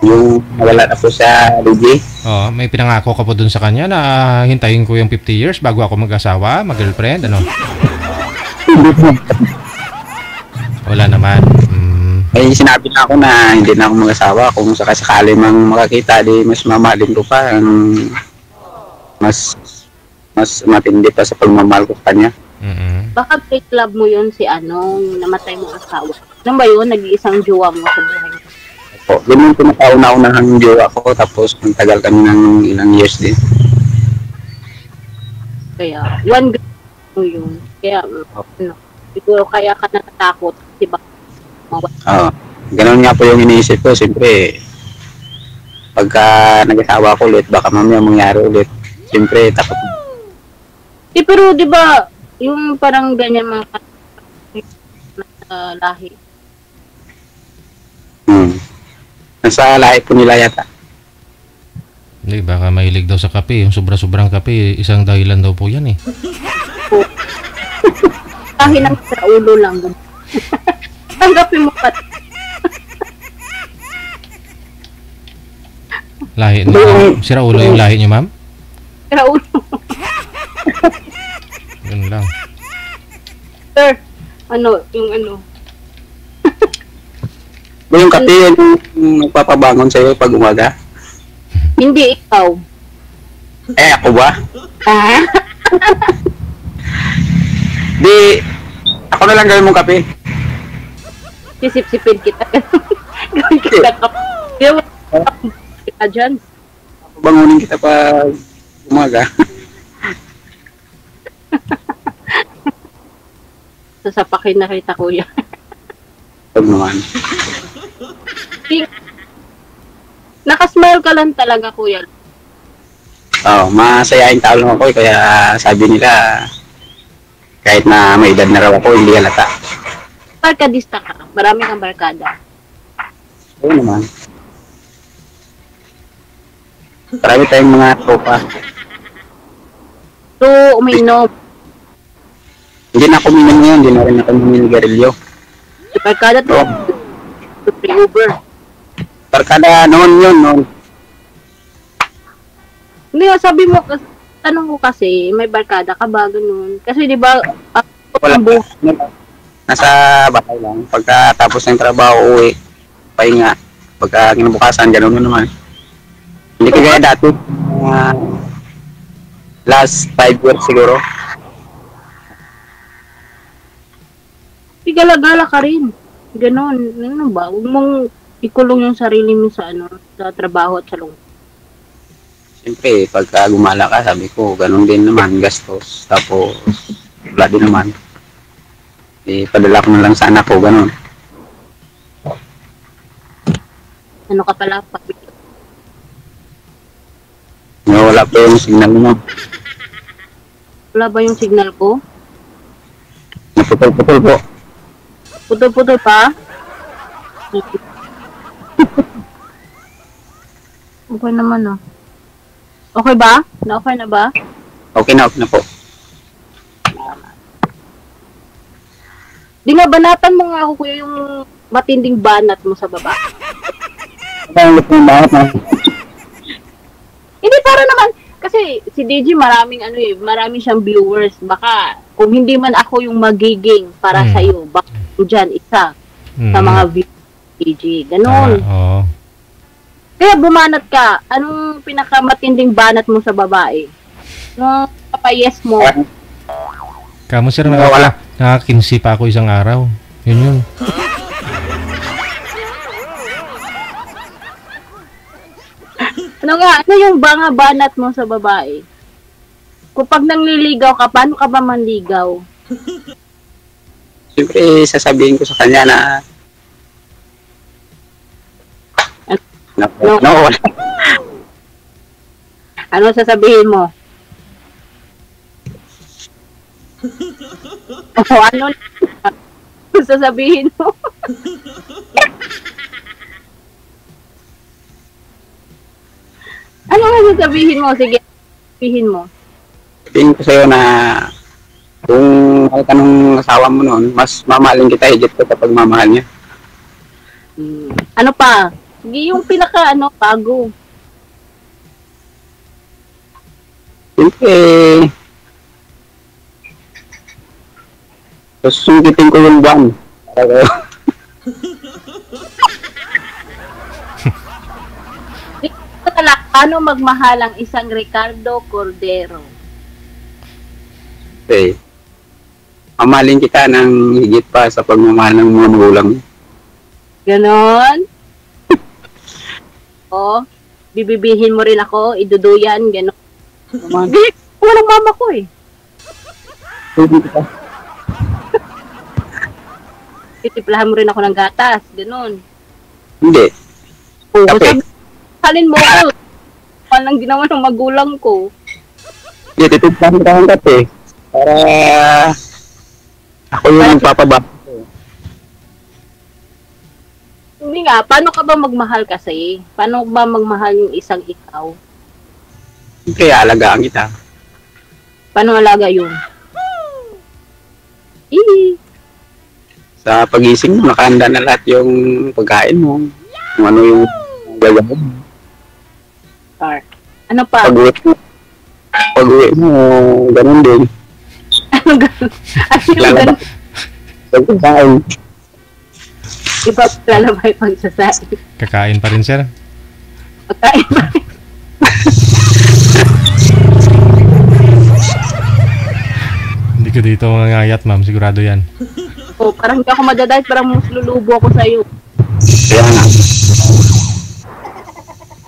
Yung nawala na po sa Luigi. May pinangako ka po dun sa kanya na hintayin ko yung 50 years bago ako mag-asawa, mag-girlfriend, ano? Wala naman. May sinabi na ako na hindi na ako mag-asawa. Kung sakasakali mang makakita, di mas mamahalin ko pa. Mas matindi pa sa pagmamahal ko sa kanya. Baka break love mo yun si yung namatay mong asawa. Ano ba yun? Nag-iisang jowa mo sa buhay mo? Po, yun yung pinakauna-unahang jowa ko. Tapos nagtagal kami ng ilang years din. Kaya, one girl mo yun. Kaya, siguro kaya ka natatakot. Diba? Ganun nga po yung iniisip ko. Siyempre, pagka nag-asawa ko ulit, baka mamaya mangyari ulit. Siyempre, takot. Pero di ba yung parang ganyan mga lahi? Nasa lahi po nila yata. Hindi, baka mahilig daw sa kape. Yung sobra-sobrang kape, isang dahilan daw po yan eh. Lahi ng sa ulo lang. Tanggapin mo pa. Lahi na. Sira ulo yung lahi niyo, ma'am? Sira ulo. Yun lang. Sir, yung Yung kape yung nagpapabangon sa'yo pag umaga? Hindi, ikaw. Ako ba? Di, ako na lang gawin mong kape. Sisip-sipin kita. Gawin kita kape. Gawin kita dyan. Bangunin kita pag umaga. Sasapakin na kita, kuya. Huwag naman. Nakasmile ka lang talaga, kuya. Masayaing tao lang ako. Kaya sabi nila, kahit na may edad na raw ako, hindi halata. Barkadista ka. Marami kang barkada. Oo naman. Marami tayong mga tropa. So, uminom. Hindi na ako minom ngayon, hindi na rin ako miniligarilyo. Barkada to. Free Uber. Barkada noon. Hindi, sabi mo, tanong ko kasi, may barkada ka ba, ganun? Kasi di ba, Wala. Nasa bahay lang. Pagkatapos ng trabaho, uwi, pahinga. Pagka kinabukasan, gano'n naman. Hindi kagaya dati. Last 5 years siguro. Gala-gala ka rin. Ganon. Ano ba? Huwag mong ikulong yung sarili mo sa sa trabaho at sa lungkot. Siyempre, pagka gumala ka, sabi ko, ganun din naman, gastos. Tapos, wala din naman. Padala ko na lang sa anak ko, ganun. Ano ka pala? Wala pa yung signal mo. Wala ba yung signal ko? Naputol-putol po. Putol-putol pa? Okay naman ah. Okay ba? Na-okay na ba? Okay na po. Di nga, banatan mo nga ako kuya yung matinding banat mo sa baba. Ang lupong banat na. Hindi, para naman, kasi si DJ maraming marami siyang viewers. Baka, kung hindi man ako yung magiging para sa'yo, baka dyan isa sa mga viewers DJ. Ganon. Oo. Kaya bumanat ka, anong pinakamatinding banat mo sa babae? Nung papayes mo, Kamo sir, nakakinsi pa ako isang araw. Yun. ano yung banat mo sa babae? Kung pag nangliligaw ka, paano ka ba manligaw? Siyempre, sasabihin ko sa kanya na no. Ano sasabihin mo? Ano sasabihin mo? Ano nga sasabihin mo? Sige, sabihin mo. Sabihin ko sa'yo na kung mahal ka ng asawa mo noon, mas mamahalin kita higit ko kapag mamahal niya. Ano pa? Sige, yung pinaka bago. Siyempre, susungitin ko yung buwan. Paano magmahal ang isang Ricardo Cordero? Okay. Mamahalin kita ng higit pa sa pagmamahal ng mga magulang. Ganon? O, bibibihin mo rin ako, iduduyan, ganon. Walang mama ko eh. Titiplahan mo rin ako ng gatas, ganon. Hindi. Okay. Halin mo ko. Walang ginawa ng magulang ko. Hindi, titiplahan ka ng kape. Para ako yung magpapabak. Hindi nga, paano ka ba magmahal kasi? Paano ba magmahal yung isang ikaw? Siyempre, alagaan kita. Paano alaga yun? Sa pagising mo, nakahanda na lahat yung pagkain mo. Kung ano yung gagawin mo. Ano pa? Pag-uwi mo, ganun din. Ano ganun? Ano ganun? Iba lalabay pagsasabi. Kakain pa rin sir? Kakain pa rin. Hindi ko dito mangangayat ma'am, sigurado yan. Parang hindi ako madadahit, parang mas lulubo ako sa'yo. Kaya nga.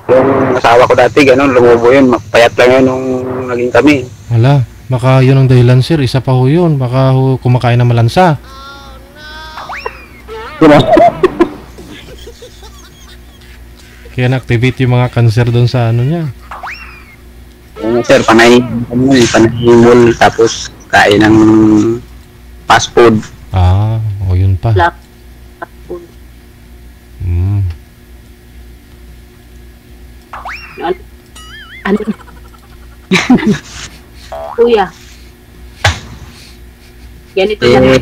Yung asawa ko dati, ganun, lumubo yun. Payat lang yun nung naging kami. Wala, baka yun ang dahilan sir, isa pa ho yun. Baka ho kumakain ng malansa. Kaya na-activate yung mga cancer doon sa ano niya. Sir, panay mall, tapos kain ng fast food. O yun pa. Fast food. Ano? Kuya. Ganito na.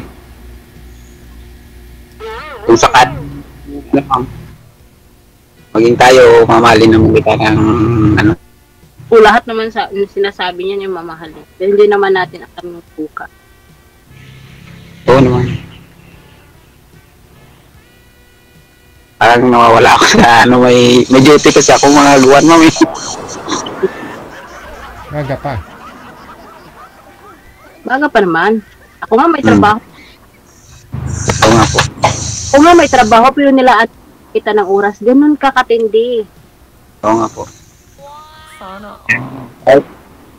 Kung sakad, maging tayo, mamahalin naman kita ng ano. Lahat naman sinasabi niya yung mamahalin. Pero hindi naman natin alam yung buka. Oo naman. Parang nawawala ako sa ano, may duty kasi ako mga guwan, ma'am. Aga pa. Baga pa naman. Ako nga may trabaho. Oo nga po. Ako nga may trabaho, pero nilaan kita ng oras. Ganun kakatindi. Oo nga po.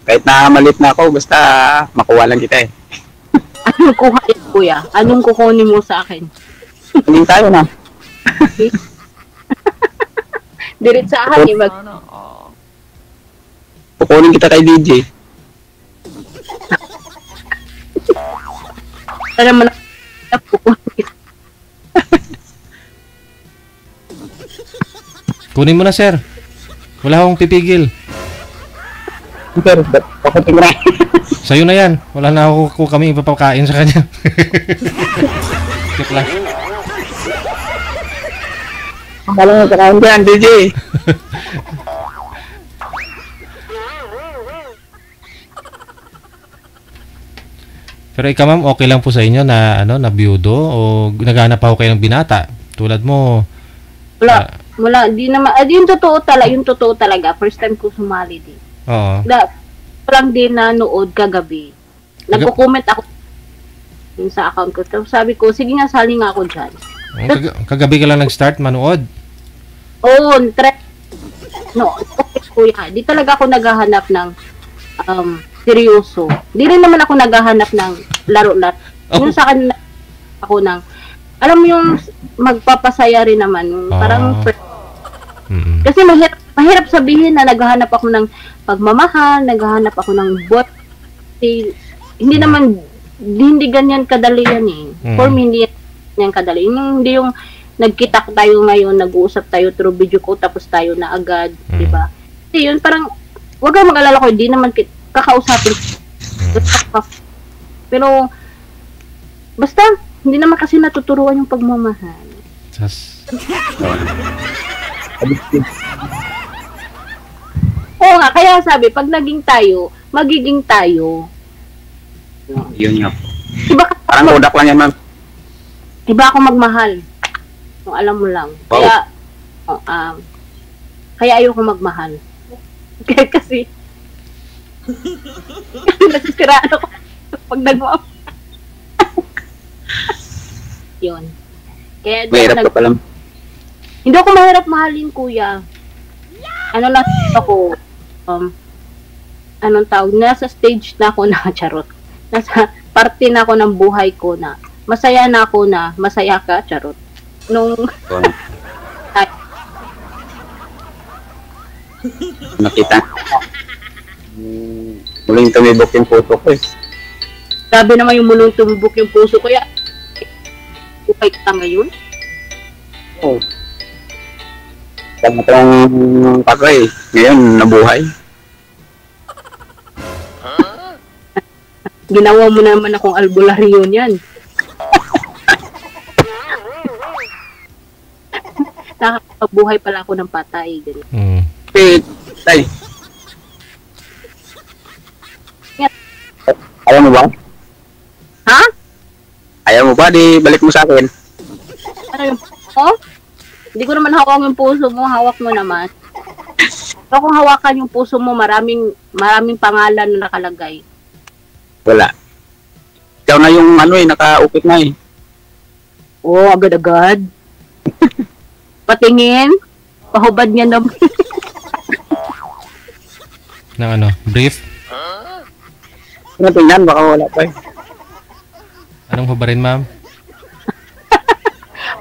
Kahit nakamalit na ako, basta makuha lang kita eh. Anong kuha yan, kuya? Anong kukunin mo sa akin? Hindi tayo na. Diretsahan eh. Kukunin kita kay DJ. Para naman Kunin mo na, sir. Wala akong pipigil. Sir, pakutin ko na. Sa'yo na yan. Wala na ako kami ipapakain sa kanya. Joke lang. Malang nga kakain dyan, DJ. Pero ikaw, ma'am, okay lang po sa inyo na na biyudo o naghahanap pa ako kayo ng binata? Tulad mo. Wala, di naman. Yung totoo talaga. First time ko sumali din. Oo. Parang din nanood kagabi. Nagko-comment ako sa account ko. Tapos sabi ko, sige nga, sali nga ako dyan. Kagabi ka lang nag-start manood? Oo, okay, kuya. Di talaga ako naghahanap ng seryoso. Di rin naman ako naghahanap ng laro-laro. Yung sa akin, ako ng, alam mo yung magpapasaya rin naman. Parang, kasi mahirap sabihin na naghahanap ako ng pagmamahal, naghahanap ako ng bot. Hindi naman, hindi ganyan kadali yan eh. For me, hindi yan kadali. Hindi yung nagkita tayo ngayon, nag-uusap tayo through video call, tapos tayo na agad, di ba? Kasi yun, parang, wag kang mag-alala ko, hindi naman kakausapin. Pero, basta, hindi naman kasi natuturuan yung pagmamahal. Oo nga, kaya sabi, pag naging tayo, magiging tayo. Yun nga po. Diba, Parang udak lang yan, ma'am. Iba ako magmahal. Kung alam mo lang. Wow. Kaya ayoko magmahal. Kaya kasi nasisiraan ako pag nagmahal. Yun. Kaya mahirap ka pala. Hindi ako mahirap mahalin, kuya. Ano lang ako, anong tawag, nasa stage na ako na, charot. Nasa parte na ako ng buhay ko na, masaya na ako na, masaya ka, charot. Nung, nakita, muling tumibok yung puso ko eh. Sabi naman yung muling tumibok yung puso ko, kaya, buhay ka ngayon? Oo. Tama itong patay. Ngayon, nabuhay. Ginawa mo naman akong albularyo niyan. Nakakabuhay pala ako ng patay. Okay, tay. Ayaw mo ba? Ha? Ayaw mo ba? Di balik mo sa akin. Ano yung Hindi ko naman hawak yung puso mo, hawak mo naman. Pero kung hawakan yung puso mo, maraming pangalan na nakalagay. Wala. Ikaw na yung nakaupit na eh. Oo, agad-agad. Patingin. Pahubad niya naman. Ng brief? Tingnan, baka wala pa eh. Anong hubarin, ma'am?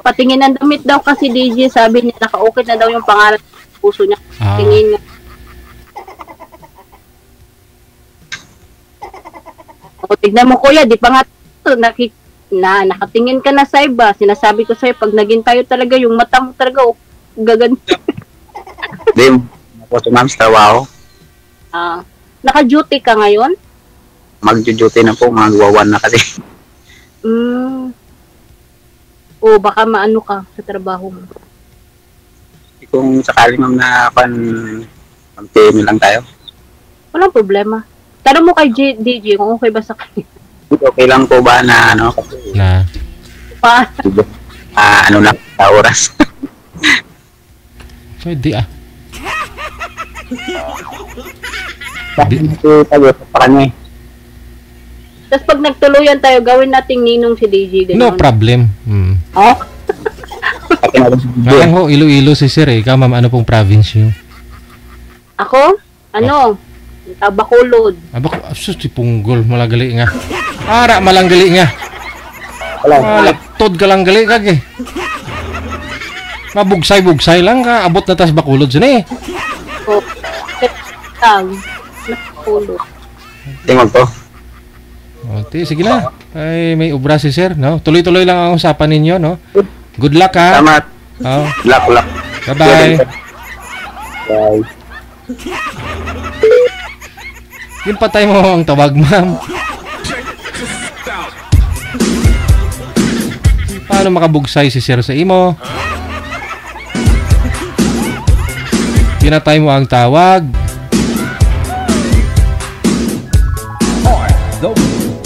Patingin ng damit daw kasi DJ, sabi niya naka-ukit na daw yung pangalan ng puso niya. Tingin niya. O, tignan mo, kuya, di pa nga nakatingin ka na sa iba. Sinasabi ko sa'yo, pag naging tayo talaga, yung mata mo talaga, gaganti. Hindi, ako si ma'am sa trabaho. Naka-duty ka ngayon? Mag-duty na po, magwawan na kasi. O baka maano ka sa trabaho mo. Kung sakali ma'am na mag-PM lang tayo. Walang problema. Tanong mo kay DJ kung okay ba sa kanya. Okay lang po ba na kasi na ano lang sa oras. Pwede ah. Bakit tayo pa kanya eh. Tapos pag nagtuluyan tayo, gawin nating ninong si DJ. Ganun. No problem. Oh? Kaya ho, Iloilo si Sir eh. Ikaw ma'am, ano pong province nyo? Ako? Ano? Tabakulod. Sus, si Punggol. Malagali nga. Ara, malanggali nga. Malaktod ka lang gali kag eh. Mabugsay-bugsay lang ka. Abot na tas Bakulod sila eh. Oh. Tabakulod. Tingog to. Okay, sige na. Ay, may ubra si Sir, no? Tuloy-tuloy lang ang usapan ninyo, no? Good luck, ha? Salamat. Oh. Luck. Bye-bye. Bye. Yun patay mo ang tawag, ma'am. Paano makabugsay si Sir sa imo? Pinatay mo ang tawag.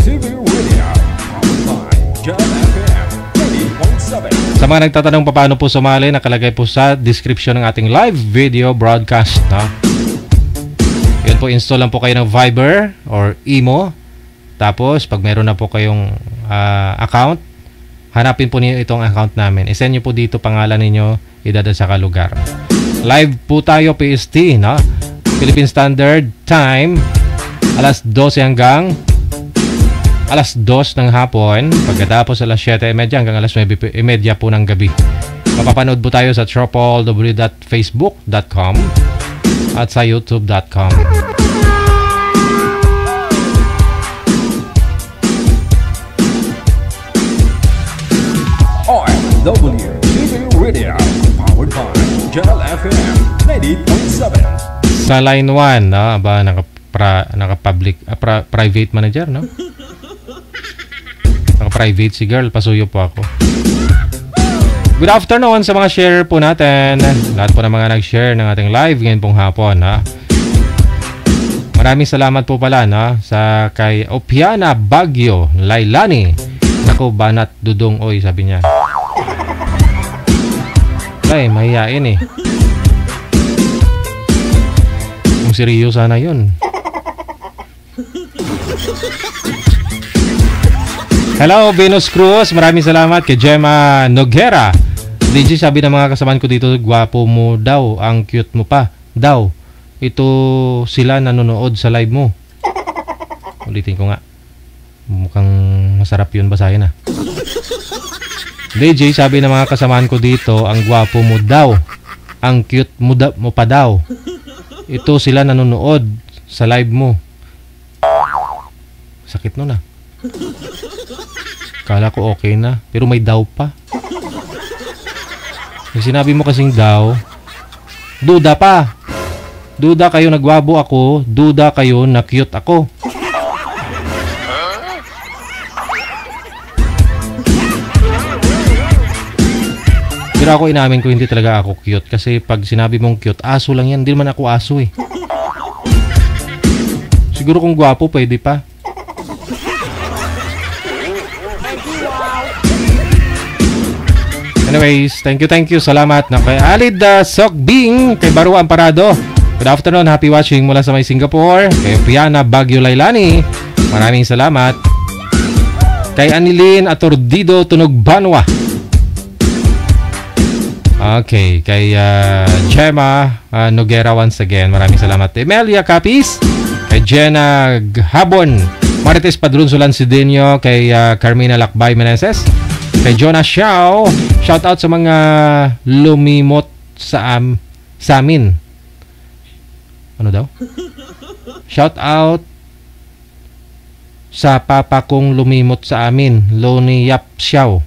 TV Radio, John FM 90.7. Sa mga nagtatanong paano po sumali, nakalagay po sa description ng ating live video broadcast, no? Yun po, install lang po kayo ng Viber or Imo. Tapos, pag meron na po kayong account, hanapin po niyo itong account namin. I-send nyo po dito pangalan ninyo, idadala sa lugar. Live po tayo PST, no? Philippine Standard Time, alas 12 hanggang alas 2 ng hapon, pagkatapos alas 7:30 hanggang alas 9:30 po ng gabi. Mapapanood po tayo sa www.facebook.com at sa youtube.com. OFW TV Radio, powered by John FM 90.7. Sa line 1, no? Aba, naka-public, private manager, no? Naka-private si girl, pasuyo po ako. Good afternoon sa mga share po natin. Lahat po ng mga nag-share ng ating live ngayon pong hapon, ha? Maraming salamat po pala, no? Sa kay Opiana Baguio Lailani. Naku, banat dudong, oy, sabi niya. Ay, mahihain eh. Kung seryo sana yun. Hello, Venus Cruz. Maraming salamat kay Gemma Noguera. DJ, sabi ng mga kasamaan ko dito, gwapo mo daw, ang cute mo pa daw. Ito sila nanonood sa live mo. Ulitin ko nga. Mukhang masarap yun basahin ah. DJ, sabi ng mga kasamaan ko dito, ang gwapo mo daw, ang cute mo pa daw. Ito sila nanonood sa live mo. Sakit nun ah. Kala ko okay na, pero may daw pa. Yung sinabi mo kasing daw, duda pa. Duda kayo nagwabo ako, duda kayo na cute ako. Pero ako inamin ko hindi talaga ako cute kasi pag sinabi mong cute, aso lang yan. Hindi naman ako aso eh. Siguro kung gwapo, pwede pa. Anyways, thank you. Salamat na kay Alid Sokbing, kay Baru Amparado. Good afternoon, happy watching mula sa may Singapore. Kay Piana Baguio Lailani, maraming salamat. Kay Anilin Atordido Tunog Banwa. Okay, kay Gemma Noguera once again, maraming salamat. Emelia Capis, kay Jenna Habon, Marites Padron Solancidinho, kay Carmina Lakbay Meneses, kay Jonah Xiao. Shout out sa mga lumimot sa amin. Ano daw? Shout out sa papa kong lumimot sa amin, Loni Yap Xiao.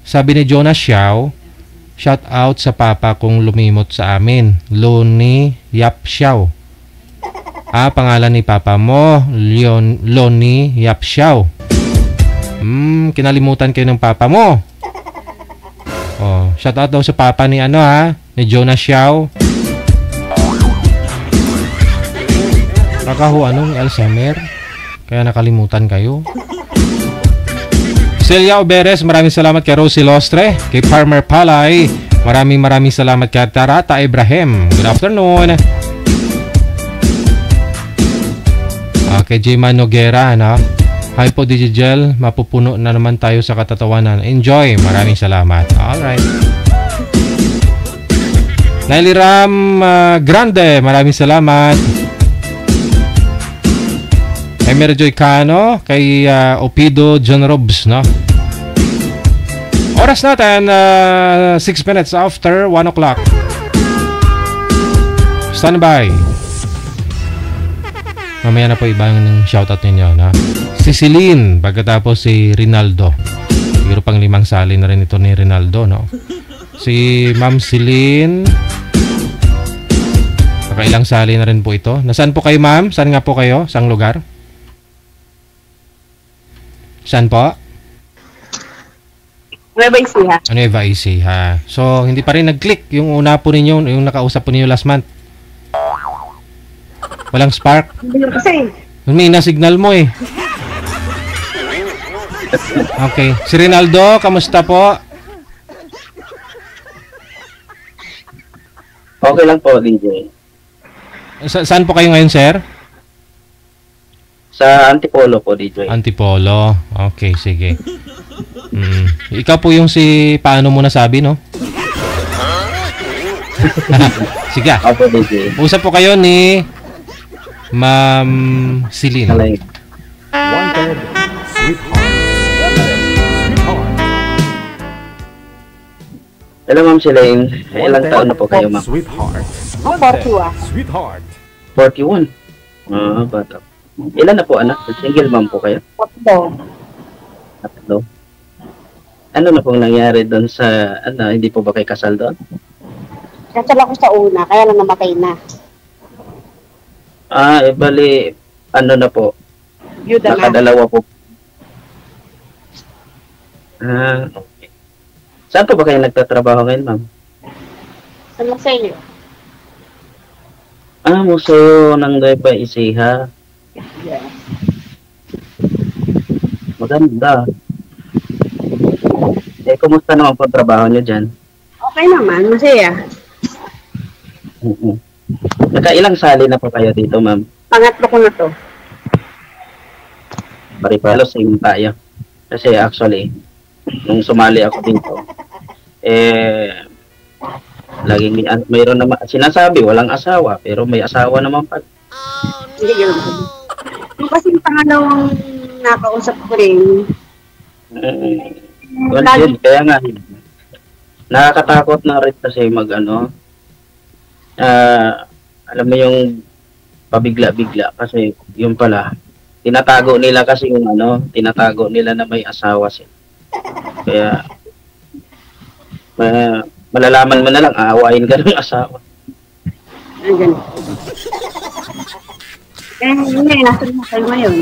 Sabi ni Jonah Xiao, shout out sa papa kong lumimot sa amin, Loni Yap Xiao. Pangalan ni papa mo, Loni Yap Xiao. Kinalimutan kayo ng papa mo. Shout out daw sa papa ni ni Jonah Xiao. Baka ni Alzheimer, kaya nakalimutan kayo. Celia Oberes, maraming salamat kay Rosie Lostre, kay Farmer Palay, maraming salamat kay Tarata Ibrahim. Good afternoon. Kay Jayman Noguera, no? Hi po DJ Jel, mapupuno na naman tayo sa katatawanan. Enjoy, maraming salamat. Alright. Naili Ram Grande, maraming salamat. Emer Joy Cano, kay Opido John Robs, no? Oras natin, 6 minutes after 1 o'clock. Stand by. Mamaya na po ibang shoutout ninyo, no? Si Celine, pagkatapos si Rinaldo. Siguro pang 5 sali na rin ito ni Rinaldo, no? Si Ma'am Celine. Nakailang sali na rin po ito. Nasaan po kayo, ma'am? Saan nga po kayo? Saang lugar? Saan po? Nueva Ecija. Nueva Ecija. So, hindi pa rin nag-click yung una po ninyo, yung nakausap po ninyo last month. Walang spark. Kasi, may na-signal mo eh. Okay. Si Rinaldo, kamusta po? Okay lang po, DJ. Saan po kayo ngayon, sir? Sa Antipolo po, DJ. Antipolo. Okay, sige. Ikaw po yung si paano mo nasabi, no? Sige. Opo, DJ. Usap po kayo ni Ma'am Celine. Wanted, sweetheart. Hello, Ma'am Celine. Ilang taon na po kayo, ma'am? Sweetheart. 41. Sweetheart. 41. Bata. Ilan na po, anak? Single ma'am po kayo? Tatlo. Ano na pong nangyari doon sa, hindi po ba kayo kasal doon? Kasal ako sa una, kaya lang namatay na. Bali, na po? Yuda na. Nakadalawa po. Okay. Saan po ba kayo nagtatrabaho ngayon, ma'am? Sa museo. Museo ng Nueva Ecija. Yes. Maganda. Kumusta naman po ang trabaho nyo dyan? Okay naman, masaya. Nakailang sali na po kayo dito, ma'am? Pangatlo ko na to. Pari-palo, same tayo. Kasi actually, nung sumali ako dito, laging mayroon naman, sinasabi, walang asawa, pero may asawa naman pa. Hindi yun. Yung kasi pangalawang nakausap ko rin. Kaya nga, nakakatakot na rin kasi alam mo yung pabigla-bigla kasi yung pala, tinatago nila kasi yung tinatago nila na may asawa sila. Kaya, malalaman mo na lang, aawain ka ng asawa. Ay, ganun. Nasaan mo kayo ngayon?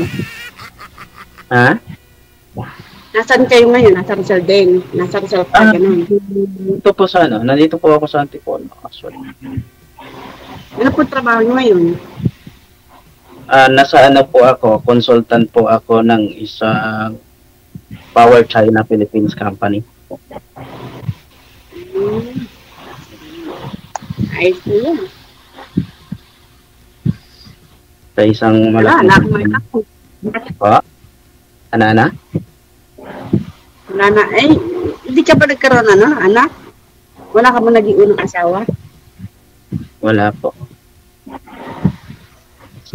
Ha? Nasaan kayo ngayon? Nasa Rizal din. Nasa Rizal pa, ganun. Ito po sa nandito po ako sa Antipolo, actually. Ano po trabaho nyo ngayon? Nasa po ako, consultant po ako ng isang Power China Philippines company. Ayos mo yun. Sa isang malaking... Po? Ana? Wala na. Hindi ka ba nagkaroon anak? Wala ka ba naging unang asawa? Wala po.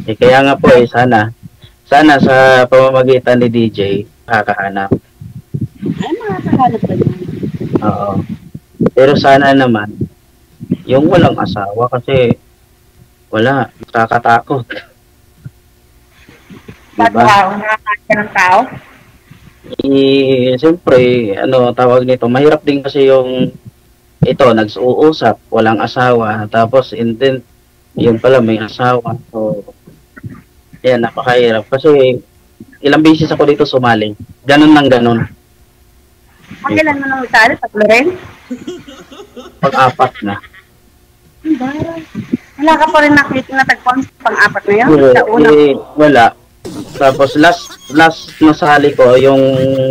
Kaya nga po sana sa pamamagitan ni DJ, makakahanap. Makakahanap pa yun. Oo. Pero sana naman, yung walang asawa kasi wala, nakakatakot. Diba? Nakakasya ng tao? Siyempre, tawag nito, mahirap din kasi yung ito, nag-uusap, walang asawa, tapos then, yun pala may asawa. So, yan, napakahirap. Kasi, ilang beses ako dito sumali. Ganon ng ganon. Ilan mo nang sali? Tatlo rin? Pang-apat na. Wala ka pa rin nakita na tagpon pang-apat na yun? Sa una? Wala. Tapos last nasali ko yung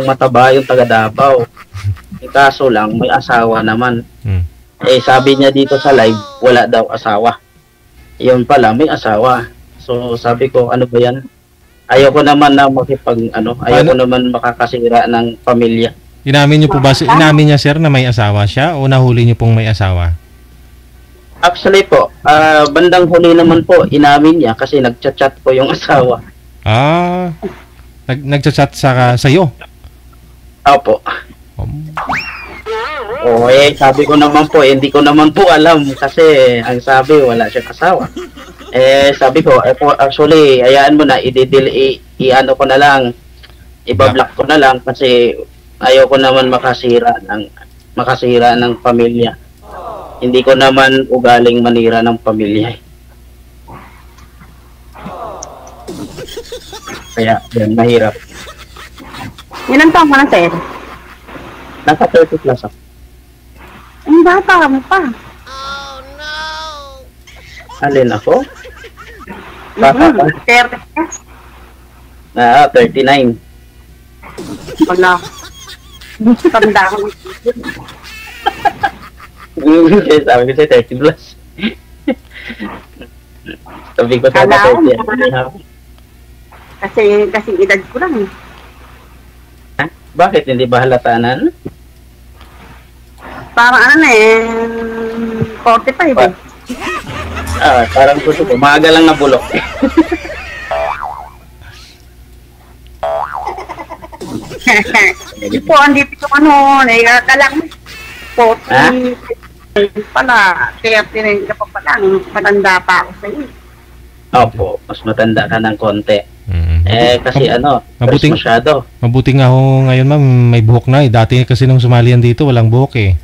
mataba, yung taga Davao. Kaso lang may asawa naman. Eh sabi niya dito sa live, wala daw asawa. Yun pala, may asawa. So sabi ko, ano ba yan? Ayoko naman na ayoko naman makakasira ng pamilya. Inamin niyo po ba, inamin niya sir na may asawa siya o nahuli niyo pong may asawa? Actually po, bandang huli naman po, inamin niya kasi nagchat-chat po yung asawa. Nagchat-chat sa iyo? Opo. Sabi ko naman po, hindi ko naman po alam kasi ang sabi, wala siyang asawa. Sabi ko, actually, hayaan mo na, i-ano ko na lang, ibablock ko na lang kasi ayaw ko naman makasira ng pamilya. Hindi ko naman ugaling manira ng pamilya. Kaya, yan, mahirap. Ilan taong ka na, sir? Nasa 30 plus ako. Ang bata mo pa. Alin ako? Bata pa? 30 plus? 39. Wala. Tanda ko. Sabi ko siya 30 plus. Sabi ko sana 30. Kasi edad ko lang. Ha? Bakit? Hindi ba halatanan? Parang 45 eh. Parang gusto ko. Maaga lang nabulok. Hindi po, andito yung kala ko 40 pala. 39 ka pa pala. Matanda pa ako sa iyo. Opo, mas matanda ka ng konti. Kasi mabuting masyado. Mabuti nga ho ngayon ma'am, may buhok na eh. Dati kasi nung sumalian dito, walang buhok eh.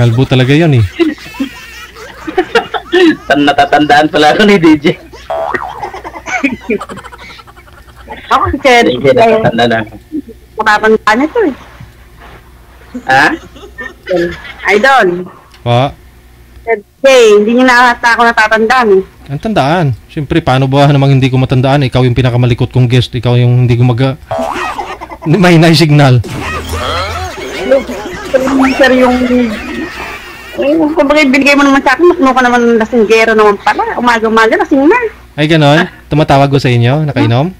Kalbo talaga yun eh. Natatandaan pala ako ni DJ. Ako si Ted. Hindi, natatanda na. Matatandaan nito eh. Ha? Idol. Pa? Hindi niyo nakata ako natatandaan eh. Ang tandaan. Siyempre, paano ba namang hindi ko matandaan? Ikaw yung pinakamalikot kong guest. Ikaw yung hindi ko may signal. Sir, yung kumbaga binigay mo naman sa akin, makno ka naman lasinggero naman pala. Umaga-umaga, lasing na. Ay, ganon? Tumatawag ko sa inyo? Nakainom?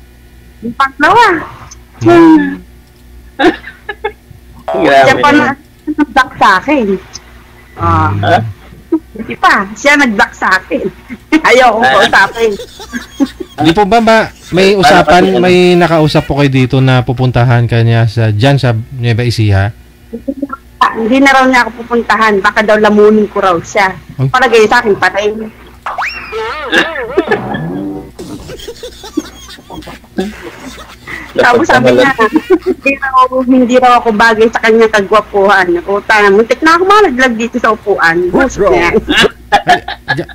Yung panglawa. Siya pa nag-block sa akin. Hindi pa. Siya nag-block sa akin. Ayaw kong kausapin. Hindi po ba may usapan, may nakausap po kayo dito na pupuntahan kanya dyan sa Nueva Ecija? Hindi na raw niya ako pupuntahan. Baka daw lamunin ko raw siya. Palagay sa akin, patay. Tapos sabi niya, hindi raw ako bagay sa kanyang kagwapuhan. Muntik na ako malaglag dito sa upuan.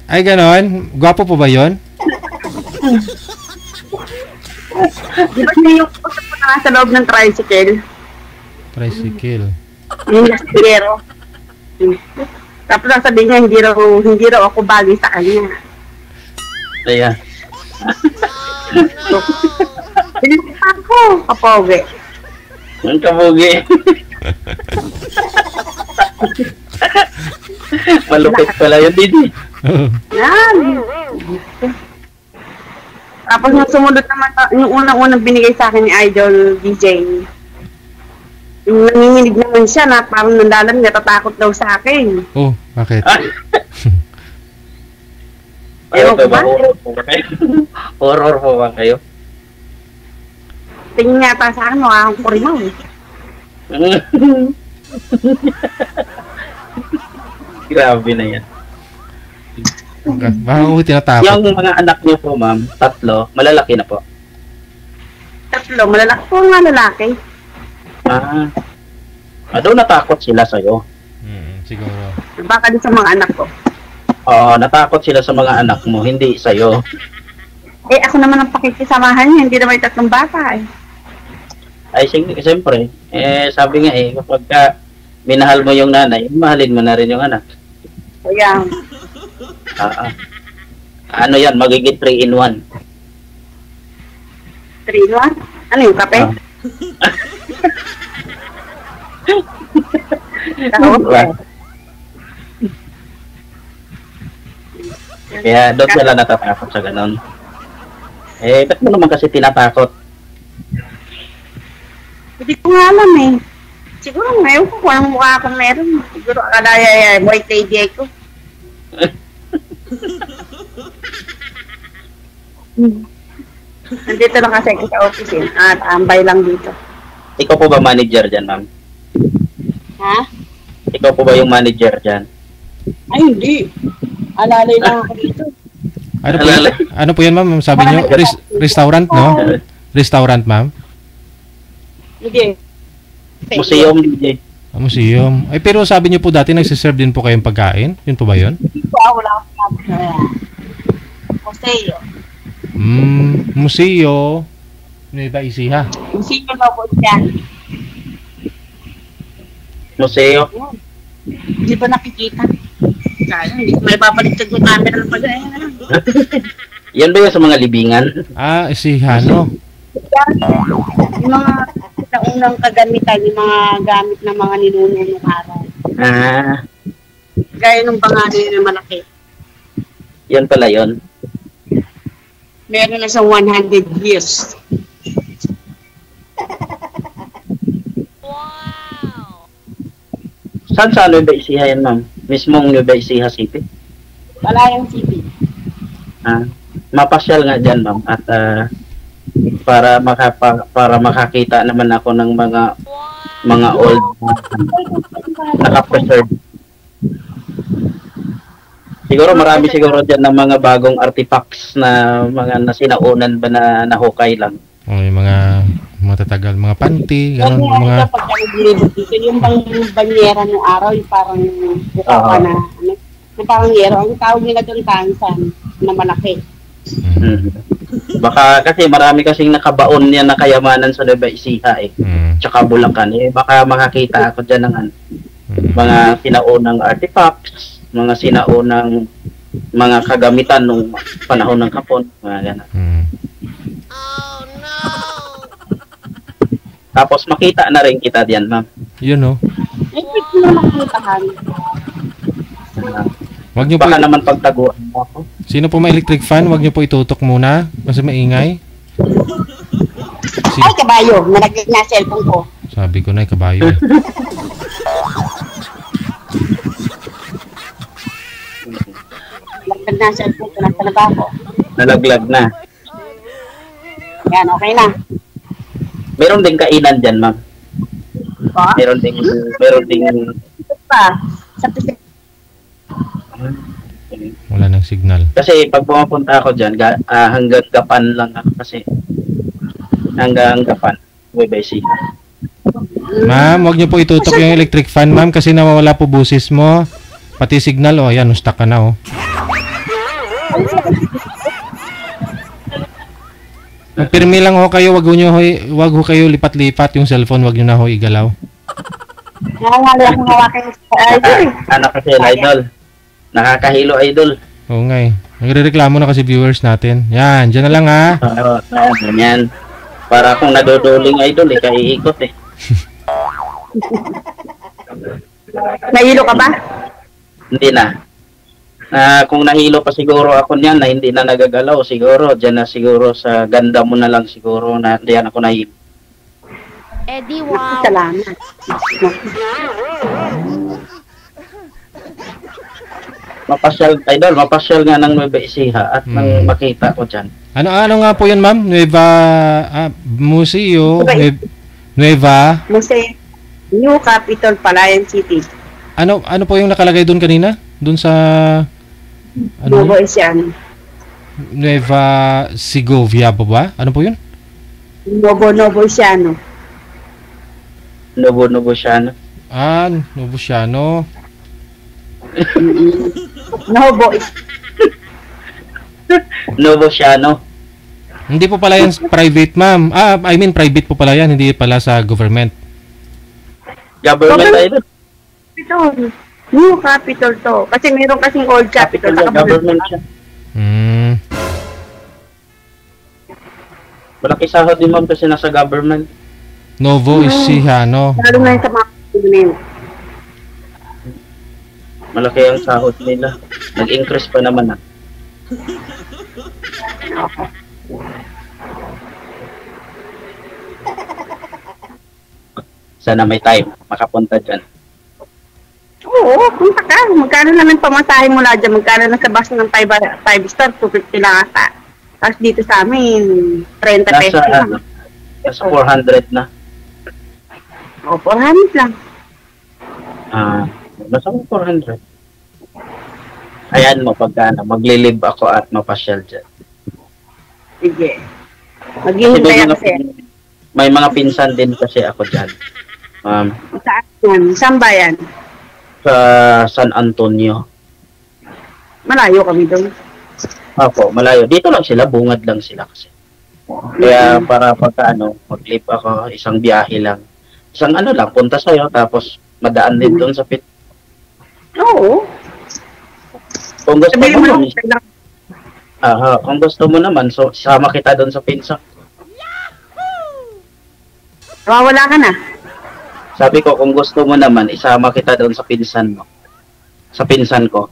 Ay, ganon? Gwapo po ba yun? Di ba niya yung usap ko na sa loob ng tricycle? Tricycle? Yung lasinggero. Tapos lang sabi niya, hindi raw ako bagay sa kanya. Kaya. Pinipita ako, kapoge. Ang kapoge. Malupit pala yun, Didi. Yan. Tapos nung sumunod naman, yung unang-unang binigay sa akin ni Idol DJ, yung nanginginig naman siya na parang nandalan, natatakot daw sa akin. Oh, bakit? Ewan ko ba? Horror po ba kayo? Tingin nga pa sa akin, mukha akong kurimaw eh. Grabe na yan. Baka ko tinatakot. Yung mga anak niyo po, ma'am, 3, malalaki na po. 3, malalaki po nga lalaki. Daw natakot sila sa'yo. Siguro. Baka din sa mga anak ko. Oo, natakot sila sa mga anak mo, hindi sa'yo. Eh, ako naman ang pakikisamahan niya, hindi naman 3 bata eh. Ay, siyempre. Sabi nga kapag minahal mo yung nanay, mahalin mo na rin yung anak. Kaya, Ano yan, magiging 3-in-1. 3-in-1? Ano yung kape? Diba? Kaya doon sila natatakot sa ganun. Eh, ba't mo naman kasi tinatakot? Hindi ko nga alam eh. Siguro ngayon ko kung anong mukha akong meron. Siguro akala white lady ko. Nandito lang kasi ako sa office eh. Ambay lang dito. Ikaw po ba manager dyan, ma'am? Ha? Ikaw po ba yung manager dyan? Ay, hindi. Alalay lang ako dito. Ano po yan, ma'am? Sabi niyo, restaurant, no? Restaurant, ma'am? Hindi. Museum, DJ. Museum. Ay, pero sabi niyo po dati, nagsiserve din po kayong pagkain? Yun po ba yun? Wala akong sabi. Museo. Museo. Nueva Ecija. Museo na po siya. Museo. Hindi ba nakikita? Kaya, hindi ko may babaliktad yung camera ng pag-ayan. Yan ba yung sa mga libingan? Ecija, no? Yung mga unang kagamitan, yung mga gamit ng mga ninuno ng araw. Gaya ng pangalan na malaki. Yan pala yun. Meron na sa 100 years. Saan sa Nueva Ecija yan, ma'am? Mismong Nueva Ecija City? Palayang City. Mapasyal nga dyan, ma'am. At para makakita naman ako ng mga old naka-preserve. Siguro marami siguro dyan ng mga bagong artifacts na mga nasinaunan ba na nahukay lang. Yung mga matatagal, mga panty, gano'n, mga... Dito yung banyera ng araw, yung parang buka ka na, yung parang yero, ang tawag nila doon tansan, na malaki. Baka kasi marami kasing nakabaon yan na kayamanan sa Nueva Ecija eh. Tsaka Bulacan eh. Baka makakita ako dyan ng mga sinaunang artifacts, mga sinaunang mga kagamitan nung panahon ng Hapon, mga gano'n. Oh no! Tapos makita na rin kita diyan, ma'am. Yun, no? Pwede mo makitahan. Wag niyo po Baka naman pagtaguan mo ako. Sino po may electric fan? Wag niyo po itutok muna kasi maingay. Ay, kabayo. Nalaglag na cellphone ko. Sabi ko na, kabayo. Nalaglag na cellphone ko. Nasa labas ko. Nalaglag na. Yan, okay na. Meron ding kainan diyan, ma'am. Pa? Meron ding Pa. Sa pisik. Wala nang signal. Kasi pag pumapunta ako diyan, hanggang Gapan lang ako kasi. Hanggang Gapan, Nueva Ecija. Ma'am, wag niyo po itutok yung electric fan, ma'am, kasi nawawala po busis mo. Pati signal, oh, ayan, stuck ka na, oh. Magpirmi lang ho kayo, wag ho kayo lipat-lipat yung cellphone, wag niyo na ho igalaw. Nakakali akong hawakin sa idol. Anak kasi idol. Nakakahilo idol. Oo nga eh. Nagrereklamo na kasi viewers natin. Yan, dyan na lang ha. Oo, ganyan. Para kung nadodoling idol, kaiikot eh. Nahilo ka ba? Hindi na. Kung nahilo pa siguro ako niyan na hindi na nagagalaw, siguro, dyan na siguro sa ganda mo na lang siguro na diyan ako nahilo. Eddie, wow. Salamat. Mapasyal nga ng Nueva Ecija at nang makita ko dyan. Ano nga po yan, ma'am? Museo, Nueva Museo, New Capital, Palayan City. Ano po yung nakalagay doon kanina? Doon sa Nueva Ecija. Nueva Segovia po ba? Ano po yun? Novo Ecija. Novo Siano. Novo Siano. Novo Siano. Hindi po pala yan private, ma'am. I mean private po pala yan, hindi pala sa government. Government idol. Ito, New Capital to. Kasi meron kasing old capital. Government siya. Malaki sahod din ma'am kasi nasa government. Novo Ecija, no? Lalo na yung sa mga government. Malaki ang sahod nila. Nag-increase pa naman ah. Sana may time makapunta dyan. Oo, punta ka. Magkano naman pamasahe mula dyan? Magkano na sa bus ng 5 star? 250 lang ata. Tapos dito sa amin, 30 pesos lang. Nasa 400 na. O, 400 lang. Nasa 400. Ayan mo pagka maglilib ako at mapasyal dyan. Sige. Kasi Maghihintay ako sir. may mga pinsan din kasi ako dyan. Saan yan? Saan ba yan? Sa San Antonio. Malayo kami doon. Opo, malayo. Dito lang sila, bungad lang sila kasi. Kaya para pagka mag-leave ako, isang biyahe lang. Isang lang, punta sa'yo, tapos madaan din doon sa pit. Oo. Kung gusto Sabihin mo, mo, kung gusto mo naman, so sama kita doon sa pinsa. wala ka na. Sabi ko, kung gusto mo naman, isama kita doon sa pinsan mo. Sa pinsan ko.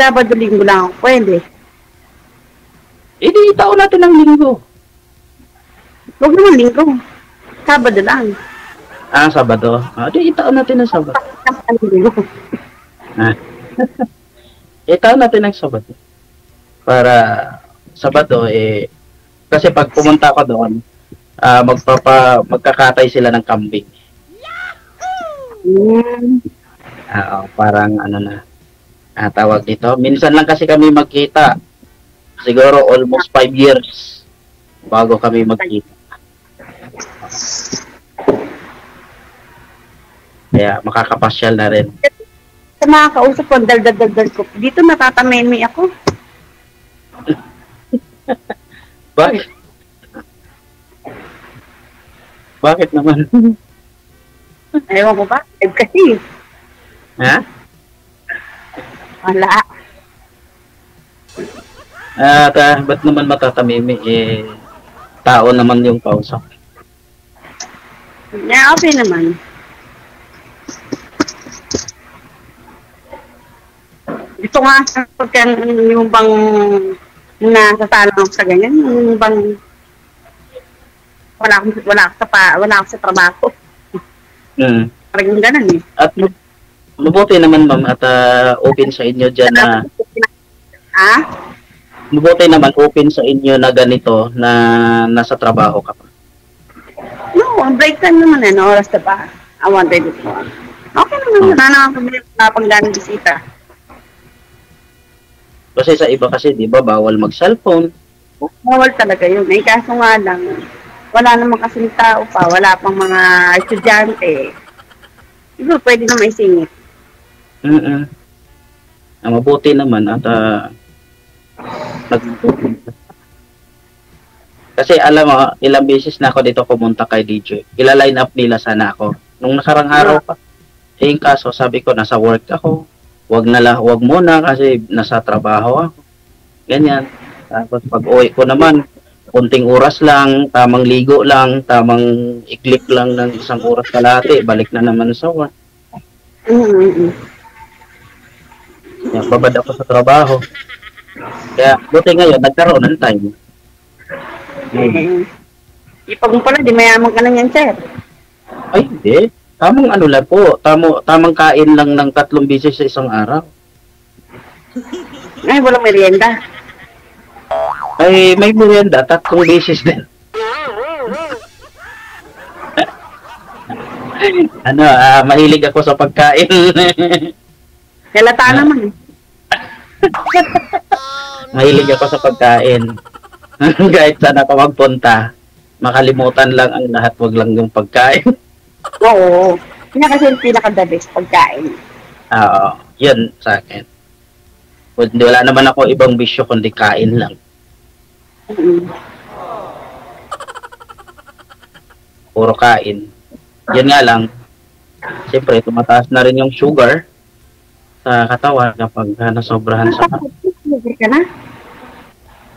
Sabado linggo lang ako. Pwede. Di taon natin ng linggo. Huwag naman linggo. Sabado lang. Sabado. Di taon natin ng Sabado. Taon natin ng Sabado. Para Sabado, kasi pag pumunta ako doon, magkakatay sila ng kambing. Parang tawag dito. Minsan lang kasi kami magkita. Siguro almost 5 years bago kami magkita. Kaya makakapasyal na rin. Sa mga kausap ko, dal ko. Dito natatamemi ako. Bakit? Bakit naman? Ewan ko ba? Kasi. Ha? Wala. Ba't naman matatamimi? Tao naman yung kausap. Yeah, okay naman. Gusto nga pagka yung bang nasasalang ako sa ganyan, yung bang wala ako sa trabaho. Parang ganun eh. At mabuti naman ma'am at open sa inyo dyan na mabuti naman open sa inyo na ganito na nasa trabaho ka pa. No, ang break time naman oras na pa. I wanted it. Okay naman, wala naman kami pangganang bisita. Kasi sa iba kasi, di ba, bawal mag-cellphone. Bawal talaga yun. Kaso nga lang, wala naman kasing tao pa, wala pang mga estudyante. Siguro pwede na maisingit. Mabuti naman at kasi alam mo, ilang beses na ako dito pumunta kay DJ. Ila-line up nila sana ako. Nung nakarang araw pa. Yung kaso, sabi ko, nasa work ako. Wag muna kasi nasa trabaho ako. Ganyan. Tapos pag uwi ko naman, kunting oras lang, tamang ligo lang, tamang iklip lang ng isang oras kalahati, balik na naman sa work. Yan, babad ako sa trabaho. Kaya, buti ngayon, nagkaroon ng time. Ipag mo pala, di mayaman ka na yan, sir. Ay, hindi. Tamang lang po. Tamang kain lang ng 3 beses sa isang araw. Ay, walang merienda. Ay, may merienda, 3 beses din. Mahilig ako sa pagkain. Halata naman. Mahilig ako sa pagkain. Kahit saan ako magpunta, makalimutan lang ang lahat, wag lang yung pagkain. Oo. Yun kasi yung pinaka-the best pagkain. Oo, yun sa akin. Wala naman ako ibang bisyo kundi kain lang. Puro kain. Yan nga lang, siyempre tumataas na rin yung sugar sa katawan kapag nasobrahan sa... Sugar ka na?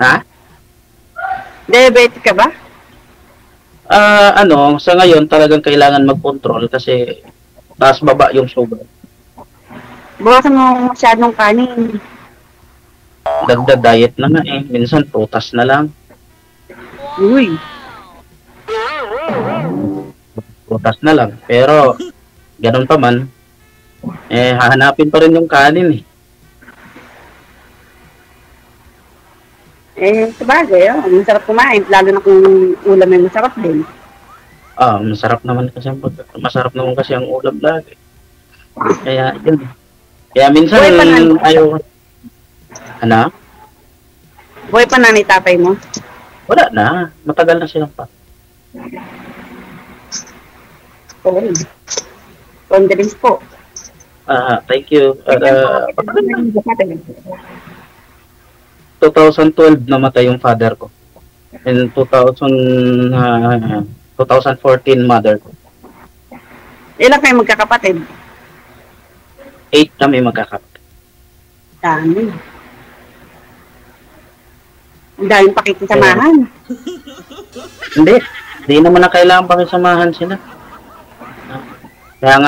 Ha? Diabetic ka ba? Sa ngayon talagang kailangan mag-control kasi taas baba yung sugar. Bawasan mo masyadong kanin. Dagdag diet na nga eh. Minsan prutas na lang. Uy. Prutas na lang. Pero ganun pa man, hahanapin pa rin yung kanin eh. Sabagay, masarap kumain, lalo na kung ulam ay masarap din. Masarap naman kasi ang ulam lagi. Kaya yun. Kaya minsan ayaw. Ano? Buhay pa nanay tatay mo? Wala na. Matagal na silang pa. Condolence po. Thank you. 2012 namatay yung father ko. In 2014 mother ko. Ilan kayo magkakapatid? 8 kami magkakapatid. Dami. Ang daming pakikisamahan. Hindi naman na kailangan pakisamahan sila. Kaya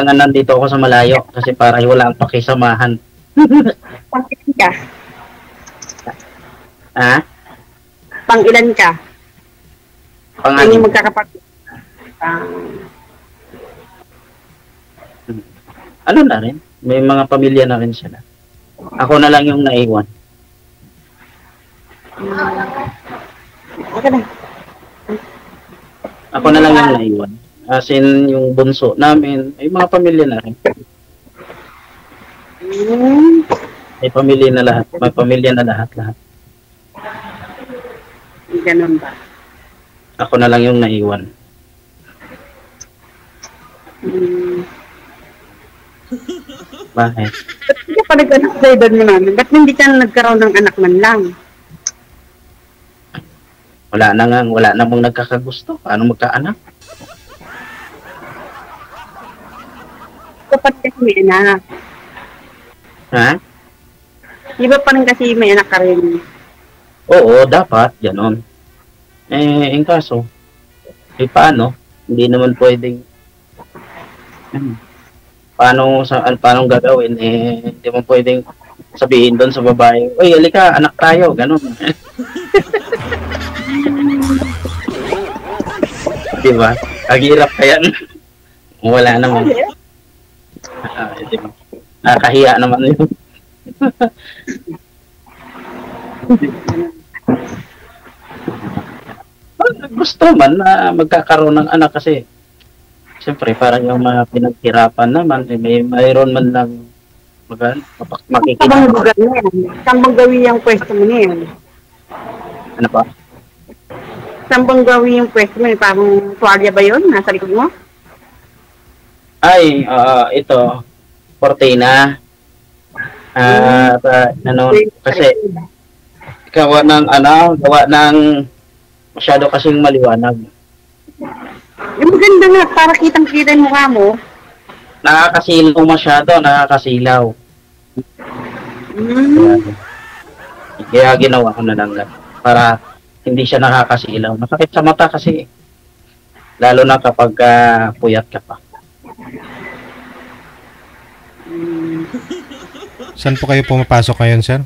nga nandito ako sa malayo kasi para wala ang pakisamahan. Pang-ilan ka? Pang-ilan ka? Pang-anim. Yung magkakapatid. Ano na rin? May mga pamilya na rin sila. Ako na lang yung naiwan. Okay na. Ako na lang yung naiwan. As in, yung bunso namin, ay mga pamilya na rin. May pamilya na lahat. May pamilya na lahat. Ganun ba? Ako na lang yung naiwan. Bakit? Ba't hindi ka pa nag-anak sa edad mo namin? Ba't hindi ka nagkaroon ng anak man lang? Wala namang nagkakagusto. Paano magkaanak? Dapat kasi may anak. Di ba pa rin kasi may anak ka rin? Oo, dapat. Ganon. In kaso, paano? Hindi naman pwedeng paano gagawin? Hindi mo pwedeng sabihin doon sa babae, "Uy, halika, anak tayo." Ganon. Di ba? Aghirap kaya. Wala naman. Di ba? Nakahiya naman yun. Gusto man na magkakaroon ng anak kasi siyempre parang yung mga pinaghirapan naman mayroon man lang makikita. Saan bang gawin yung pwesto mo niyan? Ano pa? Saan bang gawin yung pwesto mo? Parang tuwalya ba yun? Nasa likod mo? Ay, ito Cortina. Kasi gawa ng masyado kasing maliwanag. Yung maganda nga, para kitang-kita yung mukha mo. Nakakasilaw masyado, nakakasilaw. Kaya ginawa ko na lang para hindi siya nakakasilaw. Masakit sa mata kasi. Lalo na kapag puyat ka pa. Saan po kayo pumapasok ngayon, sir?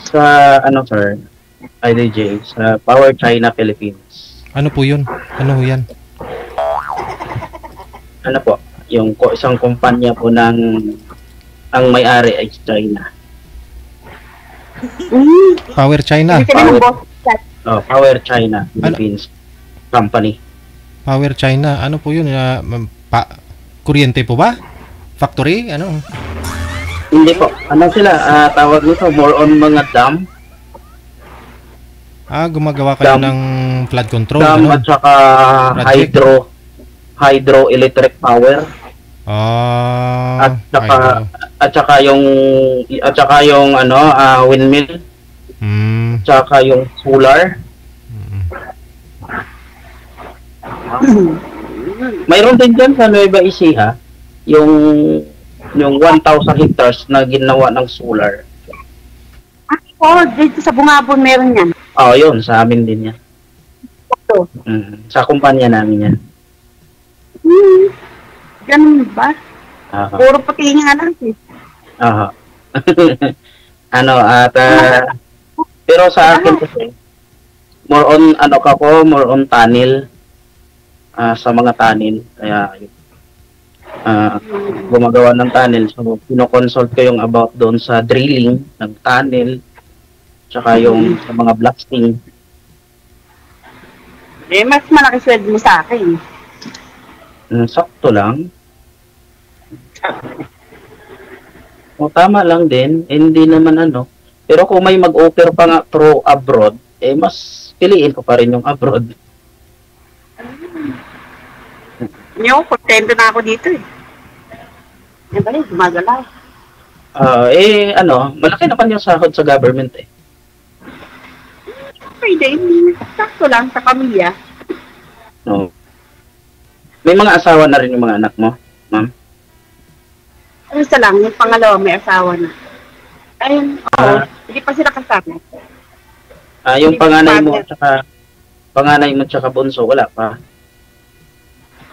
Sa, sir? IDJ, sa Power China Philippines. Ano po yun? Ano yan? Ano po? Yung isang kumpanya po ang may-ari ay China. Power China? Power China Philippines company. Power China, ano po yun? Kuryente po ba? Factory? Ano? Hindi po. Ano sila? Tawag nito, more on mga dam. Gumagawa kayo ng flood control. Dam at saka hydroelectric power. At saka yung windmill. At saka yung solar. Mayroon din dyan sa Nueva Ecija yung 1,000 hectares na ginawa ng solar. Dito sa Bungabon meron yan. Oo, yun. Sa amin din yan. Ito. Sa kumpanya namin yan. Ganun ba? Aha. Puro puti nga lang eh. Aha. Ano, at pero sa akin kasi, more on, more on tunnel. Sa mga tunnel. Kaya, gumagawa ng tunnel. So, pinoconsult ko yung about doon sa drilling ng tunnel. Tsaka yung sa mga blasting. Eh, mas malaki sweldo mo sa akin. Sakto lang. O, tama lang din. Hindi naman Pero kung may mag-offer pa nga through abroad, mas piliin ko pa rin yung abroad. Kontento na ako dito eh. Yan ba rin, gumagalaw. Malaki naman yung sahod sa government eh. Okay din, sakto lang sa pamilya. No. May mga asawa na rin yung mga anak mo, ma'am? Isa lang, yung pangalawa may asawa na. Ayun, hindi pa sila kasama. Yung panganay mo tsaka bunso, wala pa?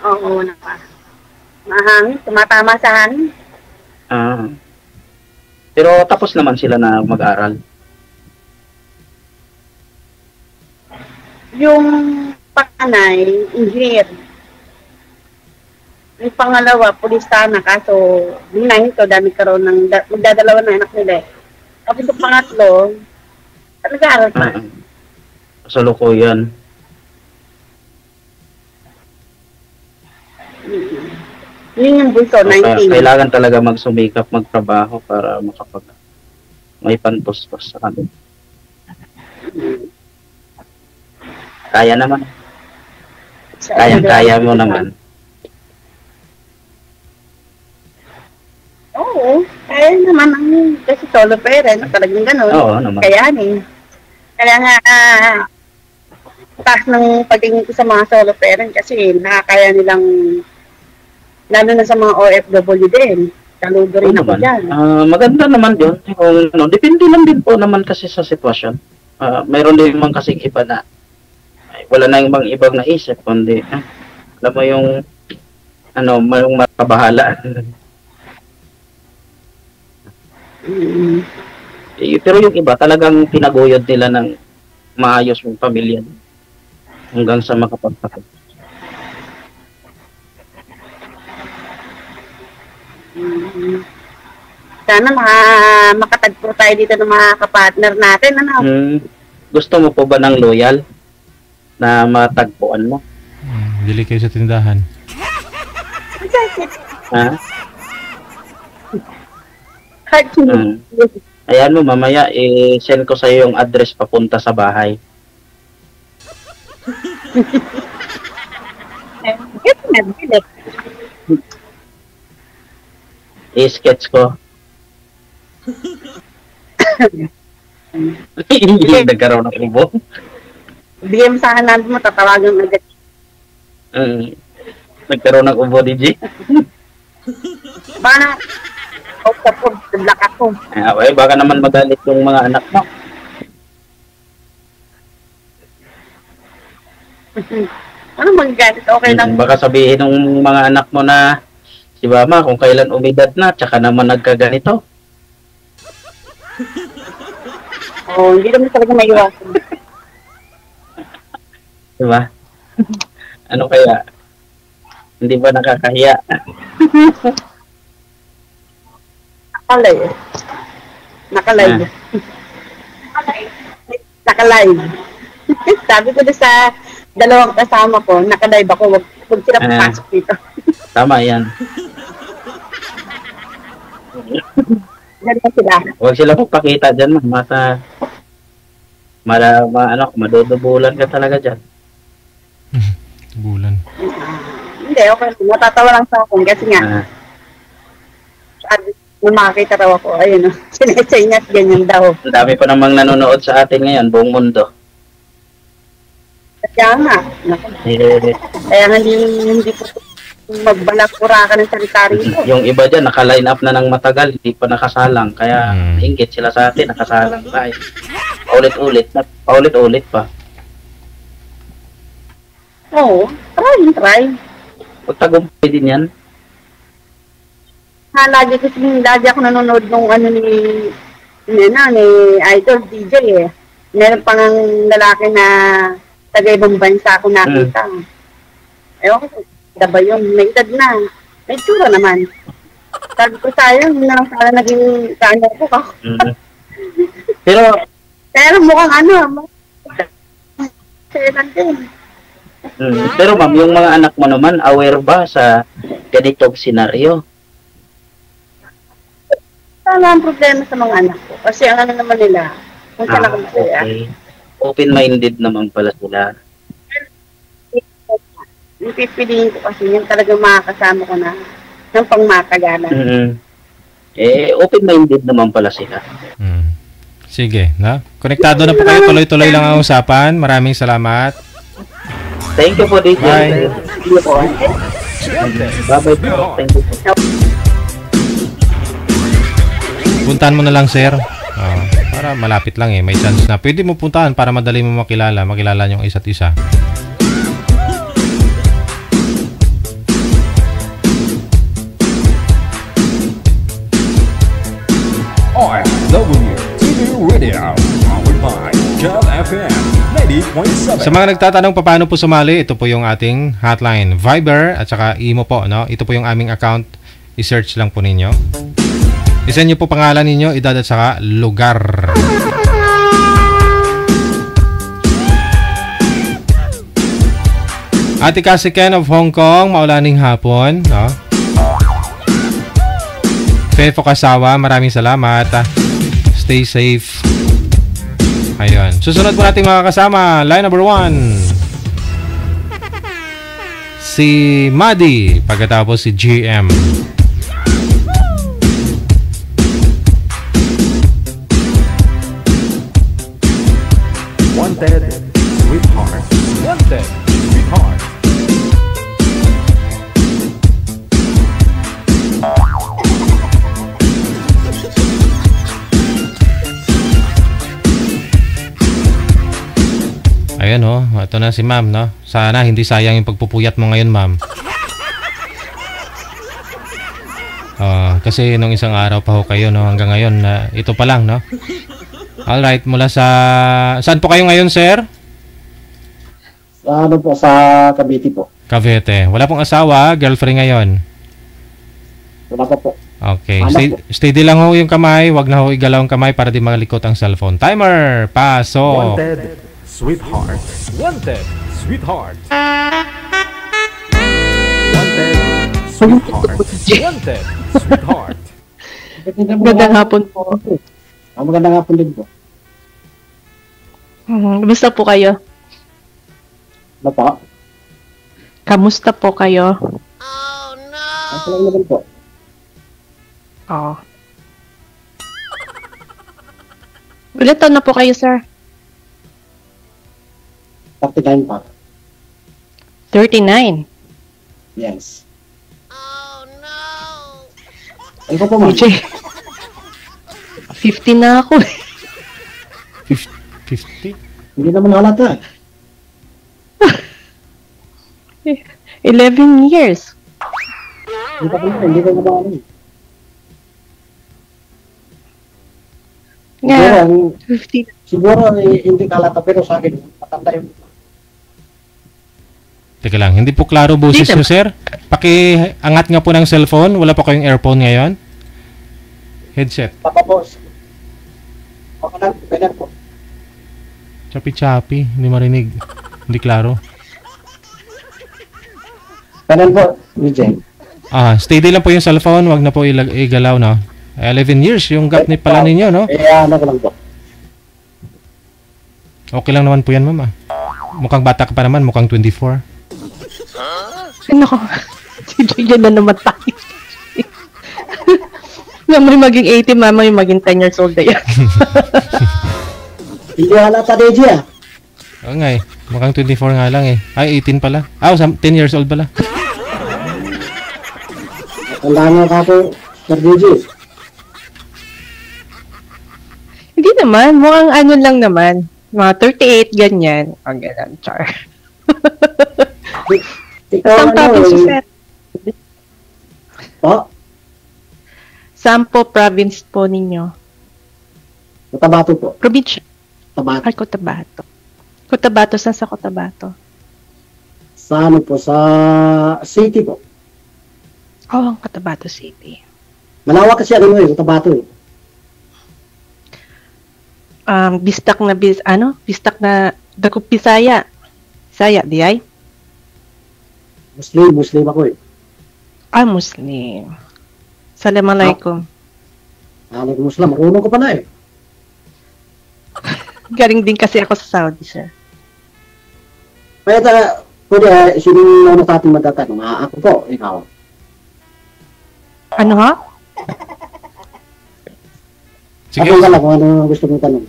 Oo, wala pa. Mahangin, tumatama sa hangin. Pero tapos naman sila na mag-aral. Yung panganay, engineer. Yung pangalawa, pulis sana, kaso binahin to, dami karoon ng, magdadalawa na anak nila eh. Tapos yung pangatlo, nag-aaral pa. Sa lukuyan. Yun yung bunso, 19. Kailangan talaga magsumikap, magtrabaho para may pantustos sa kanila. Kaya naman. Kaya mo naman. Oo, kaya naman kasi solo parent, talagang gano'n. Oo naman. Kayanin. Kaya nga, taas ng pagtingin ko sa mga solo parent kasi nakakaya nilang, lalo na sa mga OFW din. Saludo rin ako dyan. Maganda naman yun. Depende lang din po naman kasi sa sitwasyon. Mayroon din naman kasi iba na wala na yung ibang naisip, kundi alam mo yung yung makabahala. Pero yung iba talagang pinaguyod nila ng maayos yung pamilya hanggang sa makapagtapos. Sana makatagpo tayo dito ng mga kapartner natin. Gusto mo po ba ng loyal na matagpuan mo? Dili kayo sa tindahan. Ha? Ayan mo, mamaya i-send ko sa iyo yung address papunta sa bahay. I-sketch ko. Hindi nagkaroon ng ubo. Bigyan mo sa akin mo, tatawagan mo agad. Nagkaroon ng ubo, DJ. Baka black ako. Baka naman magalit yung mga anak mo. Ano magalit? Okay lang. Baka sabihin ng mga anak mo na si Mama kung kailan umidad na, tsaka naman nagkaganito. Hindi naman talaga maiwasan. Diba? Ano kaya? Hindi ba nakakahiya? Nakalive. Nakalive. Sabi ko na sa dalawang kasama ko, nakalive ako, wag sila papasok dito. Tama yan. Ganyan sila. Huwag sila magpakita dyan, madudubulan ka talaga dyan. Bulan. Hindi, okay. Natatawa lang sa akin kasi nga, nung makakita raw ako, ayun, sinesay niya at ganyan daw. Ang dami pa namang nanonood sa atin ngayon, buong mundo. Kaya nga, kaya nga hindi po magbalak-pura ka ng salita rito. Yung iba dyan, naka-line up na ng matagal, hindi pa nakasalang, kaya ingit sila sa atin, nakasalang tayo. paulit-ulit pa. Oo, try. Pagtagumpay din yan. Lagi ako nanonood nung ni Idol DJ eh. Meron pang lalaki na taga-ibang bansa ako nakita. Ewan ko, ba yun? May edad na. May tsura naman. Sabi ko sayang, hindi na lang sana naging kanya ko ka. Pero mukhang selan din. Pero ma'am, yung mga anak mo naman, aware ba sa ganitong senaryo? Wala ang problema sa mga anak ko. Kasi ang naman nila, kung saan ako masaya. Okay. Open-minded naman pala sila. Yung pipiliin ko kasi yung talagang makakasama ko na ng pangmatagalan. Open-minded naman pala sila. Sige, na? Konektado na po kayo. Tuloy-tuloy lang ang usapan. Maraming salamat. Thank you po, DJ. Bye. Bye-bye po. Thank you po. Puntahan mo na lang, sir. Para malapit lang eh. May chance na. Pwede mo puntahan para madali mo makilala yung isa't isa. OFW TV Radio, powered by Jel FM 90.7. Sa mga nagtatanong paano po sumali, ito po yung ating hotline. Viber at saka Imo po, no? Ito po yung aming account. I-search lang po ninyo. I-send nyo po pangalan ninyo, edad at saka lugar. Ate Cassie Ken of Hong Kong, maulaning hapon, no? Fefo Kasawa, maraming salamat. Stay safe. Ayun. Susunod po natin mga kasama. Line number 1. Si Madi. Pagkatapos si GM. Wanted, Sweetheart. Wanted, Sweetheart. Ayan ito na si ma'am, no? Sana hindi sayang yung pagpupuyat mo ngayon, ma'am. Kasi nung isang araw pa ho kayo, no? Hanggang ngayon, ito pa lang, no? Alright, mula sa... Saan po kayo ngayon, sir? Sa Cavite po. Cavite. Wala pong asawa, girlfriend ngayon? Wala pa po. Okay. Steady lang ho yung kamay. Wag na ho igalaw ang kamay para di malikot ang cellphone. Timer! Paso! Wanted, Sweetheart. Wanted, Sweetheart. Wanted, Sweetheart. Wanted, Sweetheart. Magandang hapon po. Magandang hapon din po. Kamusta po kayo? Ano po? Kamusta po kayo? Ako lang naman po. Oo. Ulit na po kayo, sir? 39 pa. 39? Yes. Ay ko po, ma'am. 50 na ako. 50? Hindi naman halata. 11 years. Hindi ko naman. Nga, siguro hindi kalata pero sa akin matanda yung... Teka lang, hindi po klaro boses nyo, sir. Paki-angat nga po ng cellphone. Wala pa kayong earphone ngayon? Headset. Papapos. Pagkanan po. Chapi-chapi. Hindi marinig. Hindi klaro. Kanan po, DJ. Steady lang po yung cellphone. Wag na po igalaw, no? 11 years yung gap ni pala ninyo, no? Ano ko lang po. Okay lang naman po yan, mama. Mukhang bata ka pa naman. Mukhang 24. Ano ko? Yan na naman tayo. May maging 80, mama, yung maging 10 years old na yan. Hindi halata, DJ, Oo nga eh. Mukhang 24 nga lang eh. Ay, 18 pala. 10 years old pala. Tandaan nga ka po, Sir DJ. Hindi naman. Mukhang ano lang naman. Mga 38, ganyan. Ang ganyan, char. Saan province po, sir? Po? Saan po province po ninyo? Cotabato po. Probinsya? Cotabato. Ay, Cotabato. Cotabato, saan sa Cotabato? Sa ano po? Sa city po. Oh, ang Cotabato City. Malawak kasi ano eh, Cotabato eh. Bistak na Dakop Bisaya. Bisaya, di ay? Muslim ako eh. Muslim. Assalamualaikum. Alaikum Muslim, marunong ko pa na eh. Galing din kasi ako sa Saudi, sir. Pwede, sino na natin magtatanong? Ako po, ikaw. Ano ha? Sige. Ako ka lang kung ano gusto mong tanong.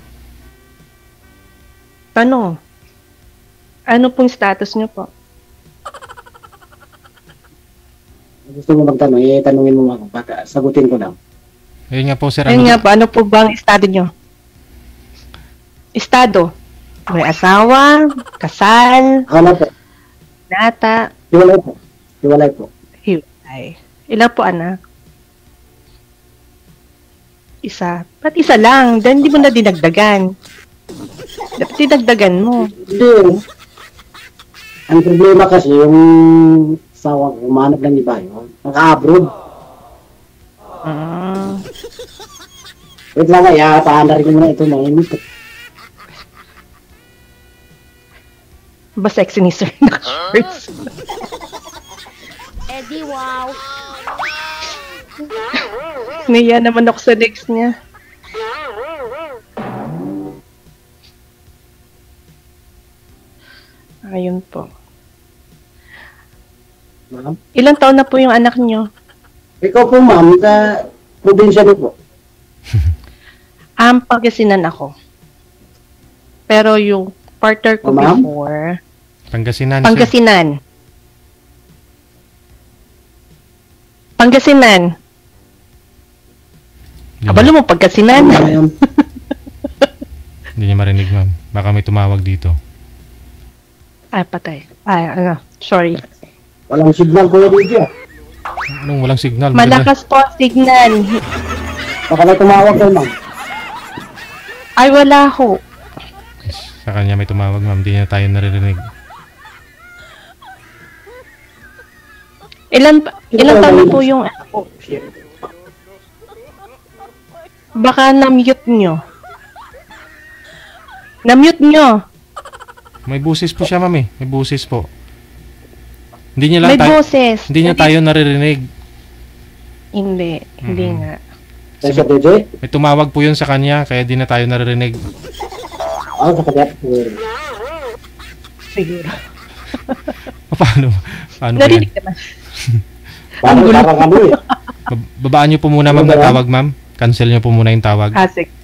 Tanong. Ano pong status niyo po? Gusto mo magtanong, tanungin mo ako. Sagutin ko lang. Ayun nga po, sir. Ayun nga po, ano po bang estado niyo? Estado? May asawa? Kasal? Ano po? Nata? Hiwalay po. Hiwalay po. Hiwalay. Ilan po anak? Isa. Ba't isa lang? Then hindi mo na dinagdagan. Dapat dinagdagan mo. Hindi. Ang problema kasi, yung sawa ko, umanap ng iba yun. Naka-abroad. Wait lang kaya, paanda rin mo na ito na init. Ba sexy ni sir na shorts? Eddie, wow. Naiya naman ako sa legs niya. Ayun po. Ma'am? Ilang taon na po yung anak niyo? Ikaw po ma'am, probinsya niyo po. Pangasinan ako. Pero yung partner ko before... Pangasinan. Abalo mo, Pangasinan. Hindi niya marinig, ma'am. Baka may tumawag dito. Ay, patay. Sorry. Walang signal ko dito. Anong walang signal? Malakas po ang signal. Baka may tumawag ko, ma'am. Ay, wala ho. Sa kanya may tumawag, ma'am. Hindi niya tayo naririnig. Ilan taon na po yung ako? Baka na-mute nyo. Na-mute nyo. May busis po siya, ma'am eh. May busis po. Hindi niya lang may boses. Hindi niya tayo naririnig. Hindi. Hindi nga. May tumawag po yun sa kanya, kaya di na tayo naririnig. Sa kanya. Siguro. Paano narinig naman. Parang ano eh. Babaan niyo po muna, ma'am, na tawag, ma'am. Cancel niyo po muna yung tawag. Sige.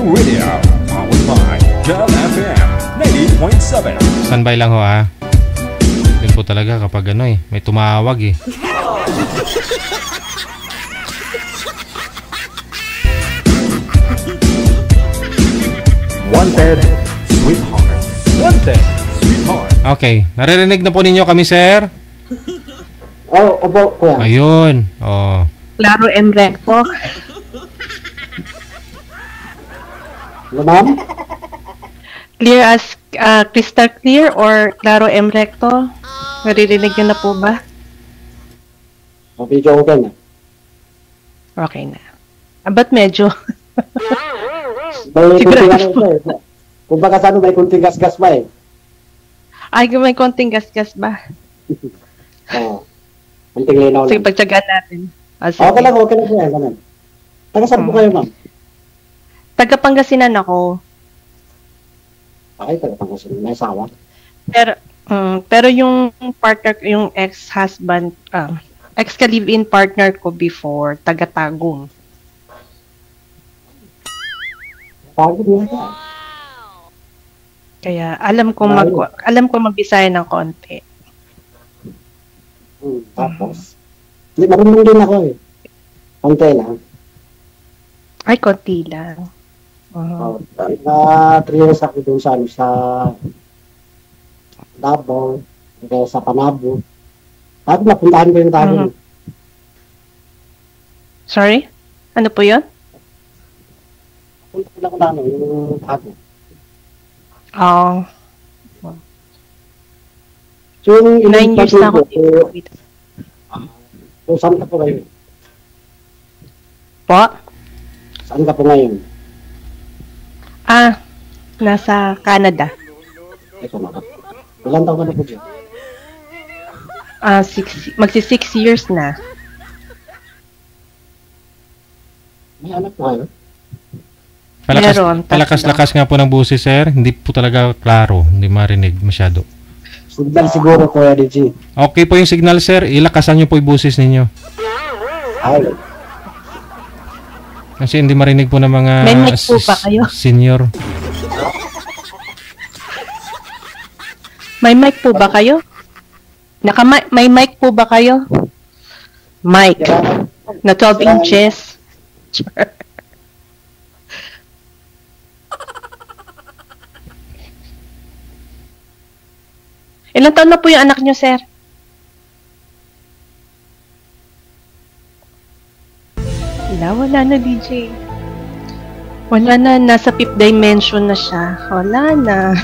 Radio, powered by Jam FM 90.7. Standby lang ho, ha. Yun po talaga kapag ano eh, may tumawag eh. Wanted, sweetheart. Wanted, sweetheart. Okay, naririnig na po ninyo kami, sir? Opo, kuya. Ayun. Oh. Claro M. Recto. Ma'am? Clear as crystal clear or Claro M. Recto? Naririnig nyo na po ba? Medyo okay na. Okay na. Ba't medyo? May kunting ano ito eh. Kung baka sa ano, may kunting gas-gas pa eh. Ay, may konting gas-gas ba? Oo. Kunting linaw lang. Sige, pagtsagaan natin. Okay lang po yan. Taga saan po kayo, ma'am? Taga Pangasinan ako. Ay, talagang kasi may asawa. Pero yung partner, yung ex-husband, ex-ka-live-in partner ko before, taga-Tagum. Pagod mo ka. Kaya alam ko magbisaya ng konti. Tapos, hindi, marunong din ako eh. Konti lang. Ay, konti lang. Oh, 3 years ako doon sa Davao, sa Panabo. Tapos napuntahan ko yung Tagum. Sorry? Ano po yun? Punta ko lang yung Tagum. Oh. So, yung 9 years na ako dito. So, saan ka po ngayon? Po? Saan ka po ngayon? Nasa Canada. Ito na. Ilan taon ka na po dyan? Magsi 6 years na. May anak po kayo? Palakas-lakas nga po ng busis, sir. Hindi po talaga klaro. Hindi marinig masyado. Signal siguro, Kuya DJ. Okay po yung signal, sir. Ilakasan nyo po yung busis ninyo. Ay. Kasi hindi marinig po ng mga May mic po ba kayo? Senior. May mic po ba kayo? May mic po ba kayo? Mic. Na 12 inches. Ilan taon na po yung anak niyo, sir? Wala na, DJ. Wala na, nasa 5th dimension na siya. Wala na.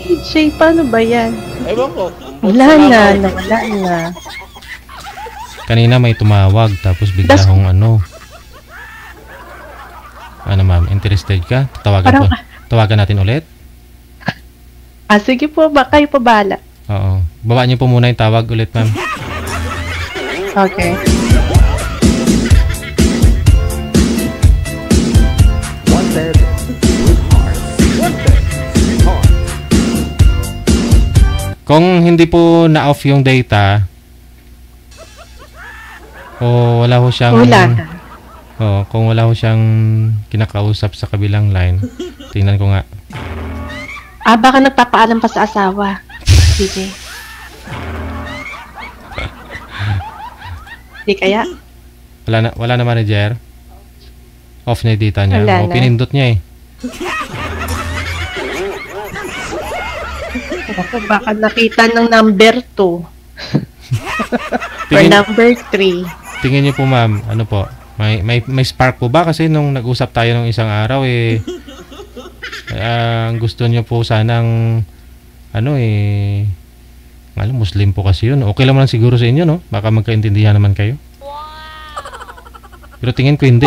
DJ, paano ba yan? Ewan ko. Wala na. Kanina may tumawag, tapos bigla hong ano. Ano ma'am, interested ka? Tawagan natin ulit? Sige po, kayo pa bahala. Oo. Baba niyo po muna yung tawag ulit, ma'am. Okay. Wanted, sweetheart. Wanted, sweetheart. Kung hindi po na-off yung data, o wala ho siyang... kung wala ho siyang kinakausap sa kabilang line, tingnan ko nga. Baka nagpapaalam pa sa asawa. DJ. Di kaya? Wala na manager. Off na yung data niya. Wala O, pinindot niya eh. Baka nakita ng number 2. Or number 3. Tingin niyo po ma'am, ano po? May spark po ba? Kasi nung nag-usap tayo nung isang araw gusto niyo po sanang Muslim po kasi yun. Okay lang man siguro sa inyo, no? Baka magkaintindihan naman kayo. Pero tingin ko hindi.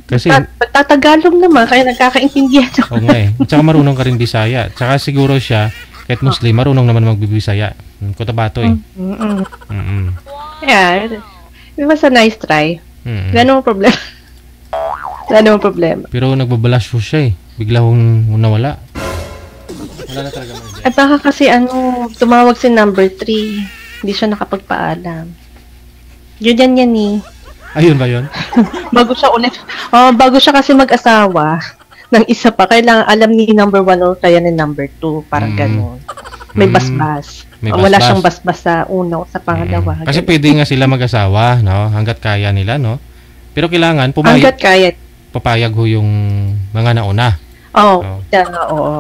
Kasi Tagalog naman, kaya nagkakaintindihan. Oo nga eh. At saka marunong ka rin Bisaya. At saka siguro siya, kahit Muslim, marunong naman magbibisaya. Cotabato eh. Yeah, it was a nice try. Wala namang problema. Pero nagbabalash po siya eh. Bigla hong nawala. Wala na talaga manager. At baka kasi tumawag si number 3. Hindi siya nakapagpaalam. Yun yan eh. Ayun ba yun? Bago siya ulit. Bago siya kasi mag-asawa ng isa pa. Kailangan alam ni number 1 o kaya ni number 2. Parang ganun. May basbas. Wala siyang basbas sa una o sa pangalawa. Kasi pwede nga sila mag-asawa, no? Hanggat kaya nila, no? Pero kailangan hanggat kaya. Papayag ho yung mga nauna.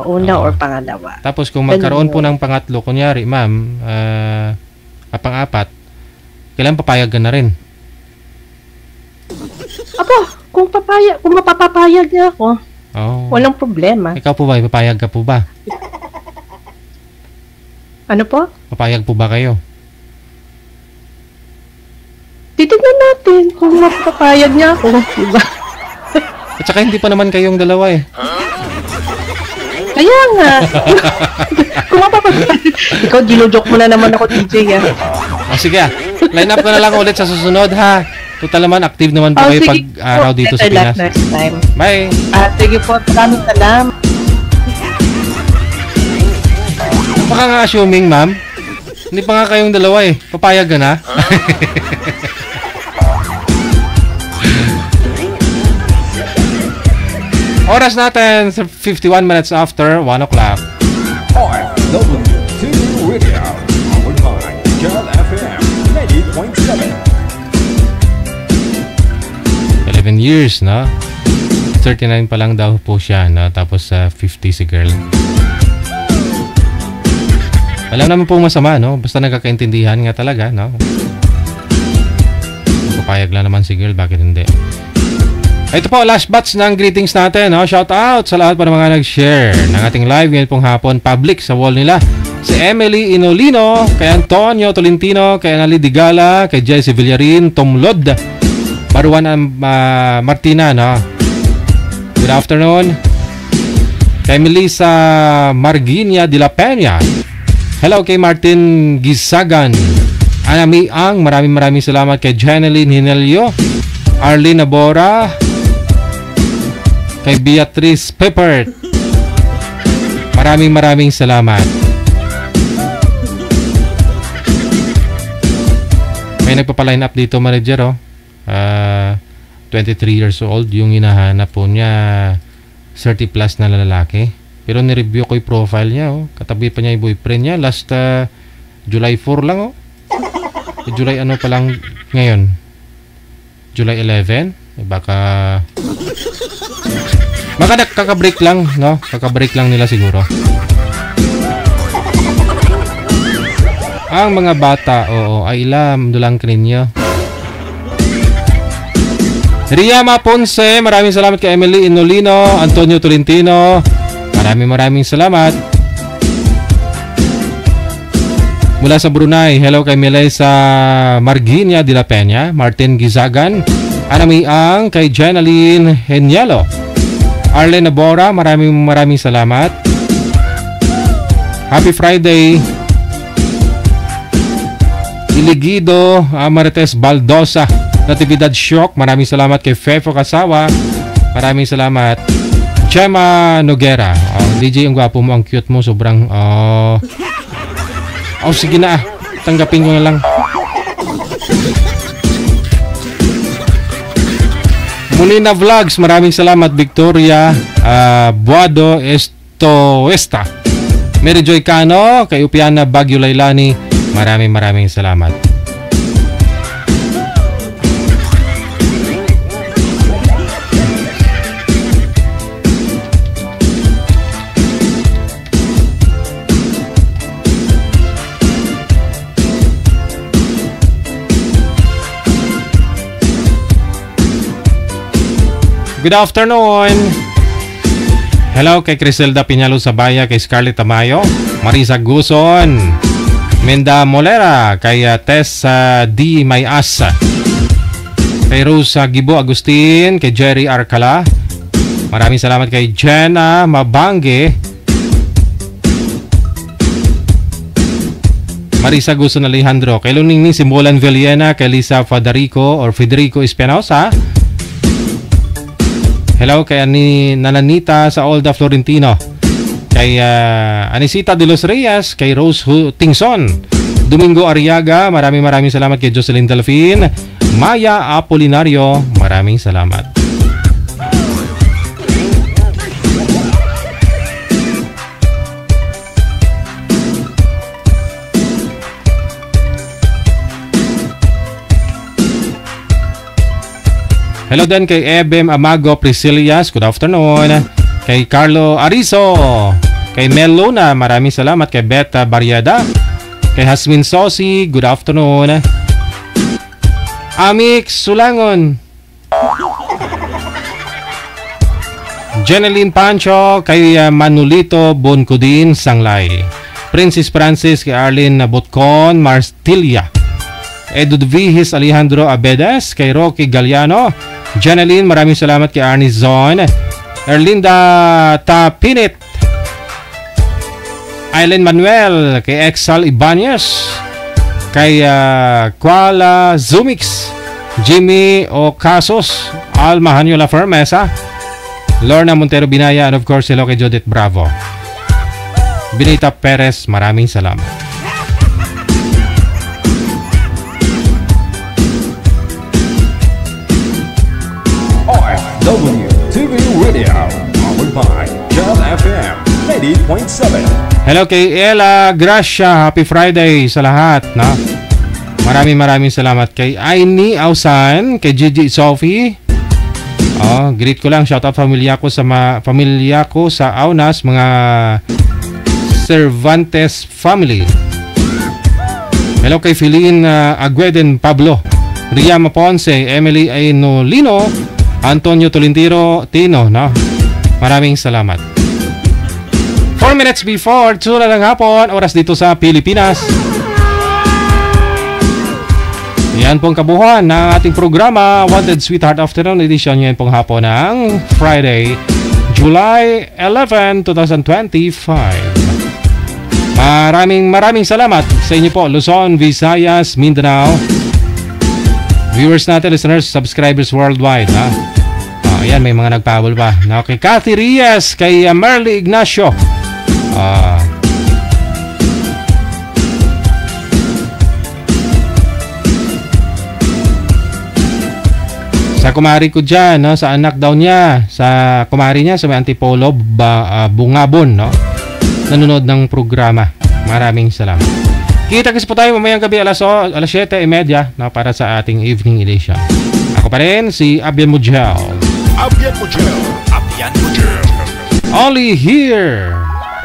Una or pangalawa. Tapos kung magkaroon po ng pangatlo, kunyari, ma'am, pang-apat, kailangan papayag ka na rin. Kung mapapapayag niya ako, walang problema. Ikaw po ba? Papayag ka po ba? Ano po? Papayag po ba kayo? Titignan natin kung mapapayag niya ako. Diba? At saka hindi pa naman kayong dalawa eh. Kaya nga. Kung mapapayag. Ikaw, gilojoke mo na naman ako, DJ. Sige Line up ka na lang ulit sa susunod, ha? Total naman, active naman po kayo pag araw dito sa Pinas. Next time. Bye! Sige po, maraming salamat. Baka nga assuming, ma'am. Hindi pa nga kayong dalawa eh. Papayag ka na? Oras natin, 51 minutes after 1 o'clock. OFW TV Radio, powered by Channel FM 90.7. 11 years, no? 39 pa lang daw po siya, no? Tapos 50 si girl. Alam naman pong masama, no? Basta nagkakaintindihan nga talaga, no? Papayag lang naman si girl, bakit hindi? Ito po, last batch ng greetings natin, no? Shout out sa lahat pa ng mga nag-share ng ating live ngayon pong hapon, public sa wall nila. Si Emily Inolino, kay Antonio Tolentino, kay Anali Digala, kay Jesse Villarin, Tom Lod, Baruan Martina, no? Good afternoon. Kay Melissa Marginia de la Peña. Hello kay Martin Gisagan. Anami Ang, maraming salamat kay Janeline Hinelio, Arlene Nabora, kay Beatrice Peppert. Maraming salamat. May nagpapaline up dito, manager, 23 years old, yung hinahanap po niya 30 plus na lalaki. Pero ni-review ko yung profile niya, katabi pa niya yung boyfriend niya last July 4 lang, July ano pa lang ngayon, July 11. Baka kakabreak lang, no? Kakabreak lang nila siguro. Ang mga bata, ay ilam dulang ninyo. Riyama Ponce, maraming salamat kay Emily Inolino, Antonio Tolentino. Maraming salamat. Mula sa Brunei, hello kay Melissa Marginia de la Peña, Martin Gizagan, Anami Ang, kay Jenaline Henialo, Arlene Nabora, maraming salamat. Happy Friday. Iligido Marites Baldosa, Natividad Shock, maraming salamat kay Fefo Kasawa, maraming salamat. Gemma Noguera, DJ, ang gwapo mo, ang cute mo, sobrang sige na, tanggapin ko na lang. Molina Vlogs, maraming salamat. Victoria Buado Estoesta, Mary Joy Cano, kay Upiana Baguio Lailani, maraming salamat. Good afternoon. Hello kay Criselda Piñalo Sabaya, kay Scarlett Tamayo, Marisa Guson, Menda Molera, kay Tessa D. Mayasa, kay Rosa Gibo Agustin, kay Jerry Arcala. Maraming salamat kay Jenna Mabange, Marisa Guson Alejandro, kay Luningning Simbolan Villena, kay Lisa Federico Espinosa. Hello kay Nananita sa Olda Florentino, kay Anisita de los Reyes, kay Rose Tingson, Domingo Ariaga, maraming salamat kay Jocelyn Delfin, Maya Apolinario, maraming salamat. Hello din kay Ebem Amago Priscilias, good afternoon. Kay Carlo Arizo, kay Mel Luna, maraming salamat. Kay Beta Barriada, kay Hasmin Sosi, good afternoon. Amix Sulangon, Jeneline Pancho, kay Manolito Boncudin Sanglay, Princess Francis, kay Arlene Botcon Marstilia, Edudvihis Alejandro Abedes, kay Rocky Galliano, Jeneline, maraming salamat. Kay Arnie Zon, Erlinda Tapinit, Aileen Manuel, kay Exal Ibanez, kay Kuala Zumix, Jimmy Ocasos, Alma Hanyola Fermesa, Lorna Montero Binaya, and of course, hello kay Judith Bravo. Benita Perez, maraming salamat. OFW TV Radio, powered by Jam FM 90.7. Hello kay Ella Gracia, happy Friday sa lahat, na. Maraming salamat kay Aini Ausan, kay Gigi Sophie. Greet ko lang, shout out pamilya ko sa Aunas, mga Cervantes family. Hello kay Feline Agueden Pablo, Ria Maponce, Emily Ainolino, Antonio Tolentino Tino, no? Maraming salamat. 4 minutes before 2 na ng hapon, oras dito sa Pilipinas. Yan pong kabuuan ng ating programa, Wanted Sweetheart Afternoon Edition. Yan pong hapon ng Friday, July 11, 2025. Maraming salamat sa inyo po, Luzon, Visayas, Mindanao. Viewers natin, listeners, subscribers worldwide, ha? Ayan, may mga nagpabol pa. Okay, Cathy Reyes, kay Merly Ignacio. Sa kumari ko dyan, no? Sa anak daw niya, sa kumari niya, sa may Antipolo, Bungabon, no? Nanonood ng programa. Maraming salamat. Kita-kits po tayo mamayang gabi alas 7:30, no? Para sa ating evening edition. Ako pa rin, si Abian Mujel. Only here.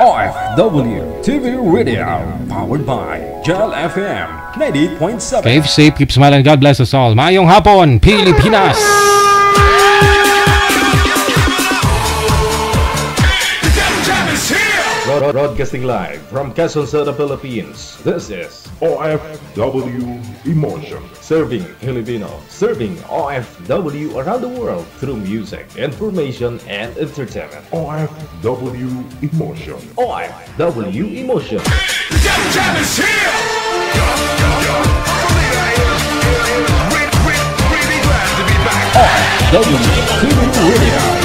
OFW TV Radio, powered by Jam FM 90.7. Keep safe, keep smiling, God bless us all. Mayong hapon, Pilipinas! Broadcasting live from Quezon City, Philippines. This is OFW Emotion. Serving Filipino, serving OFW around the world through music, information, and entertainment. OFW Emotion. OFW Emotion. Jam is here! OFW TV Radio.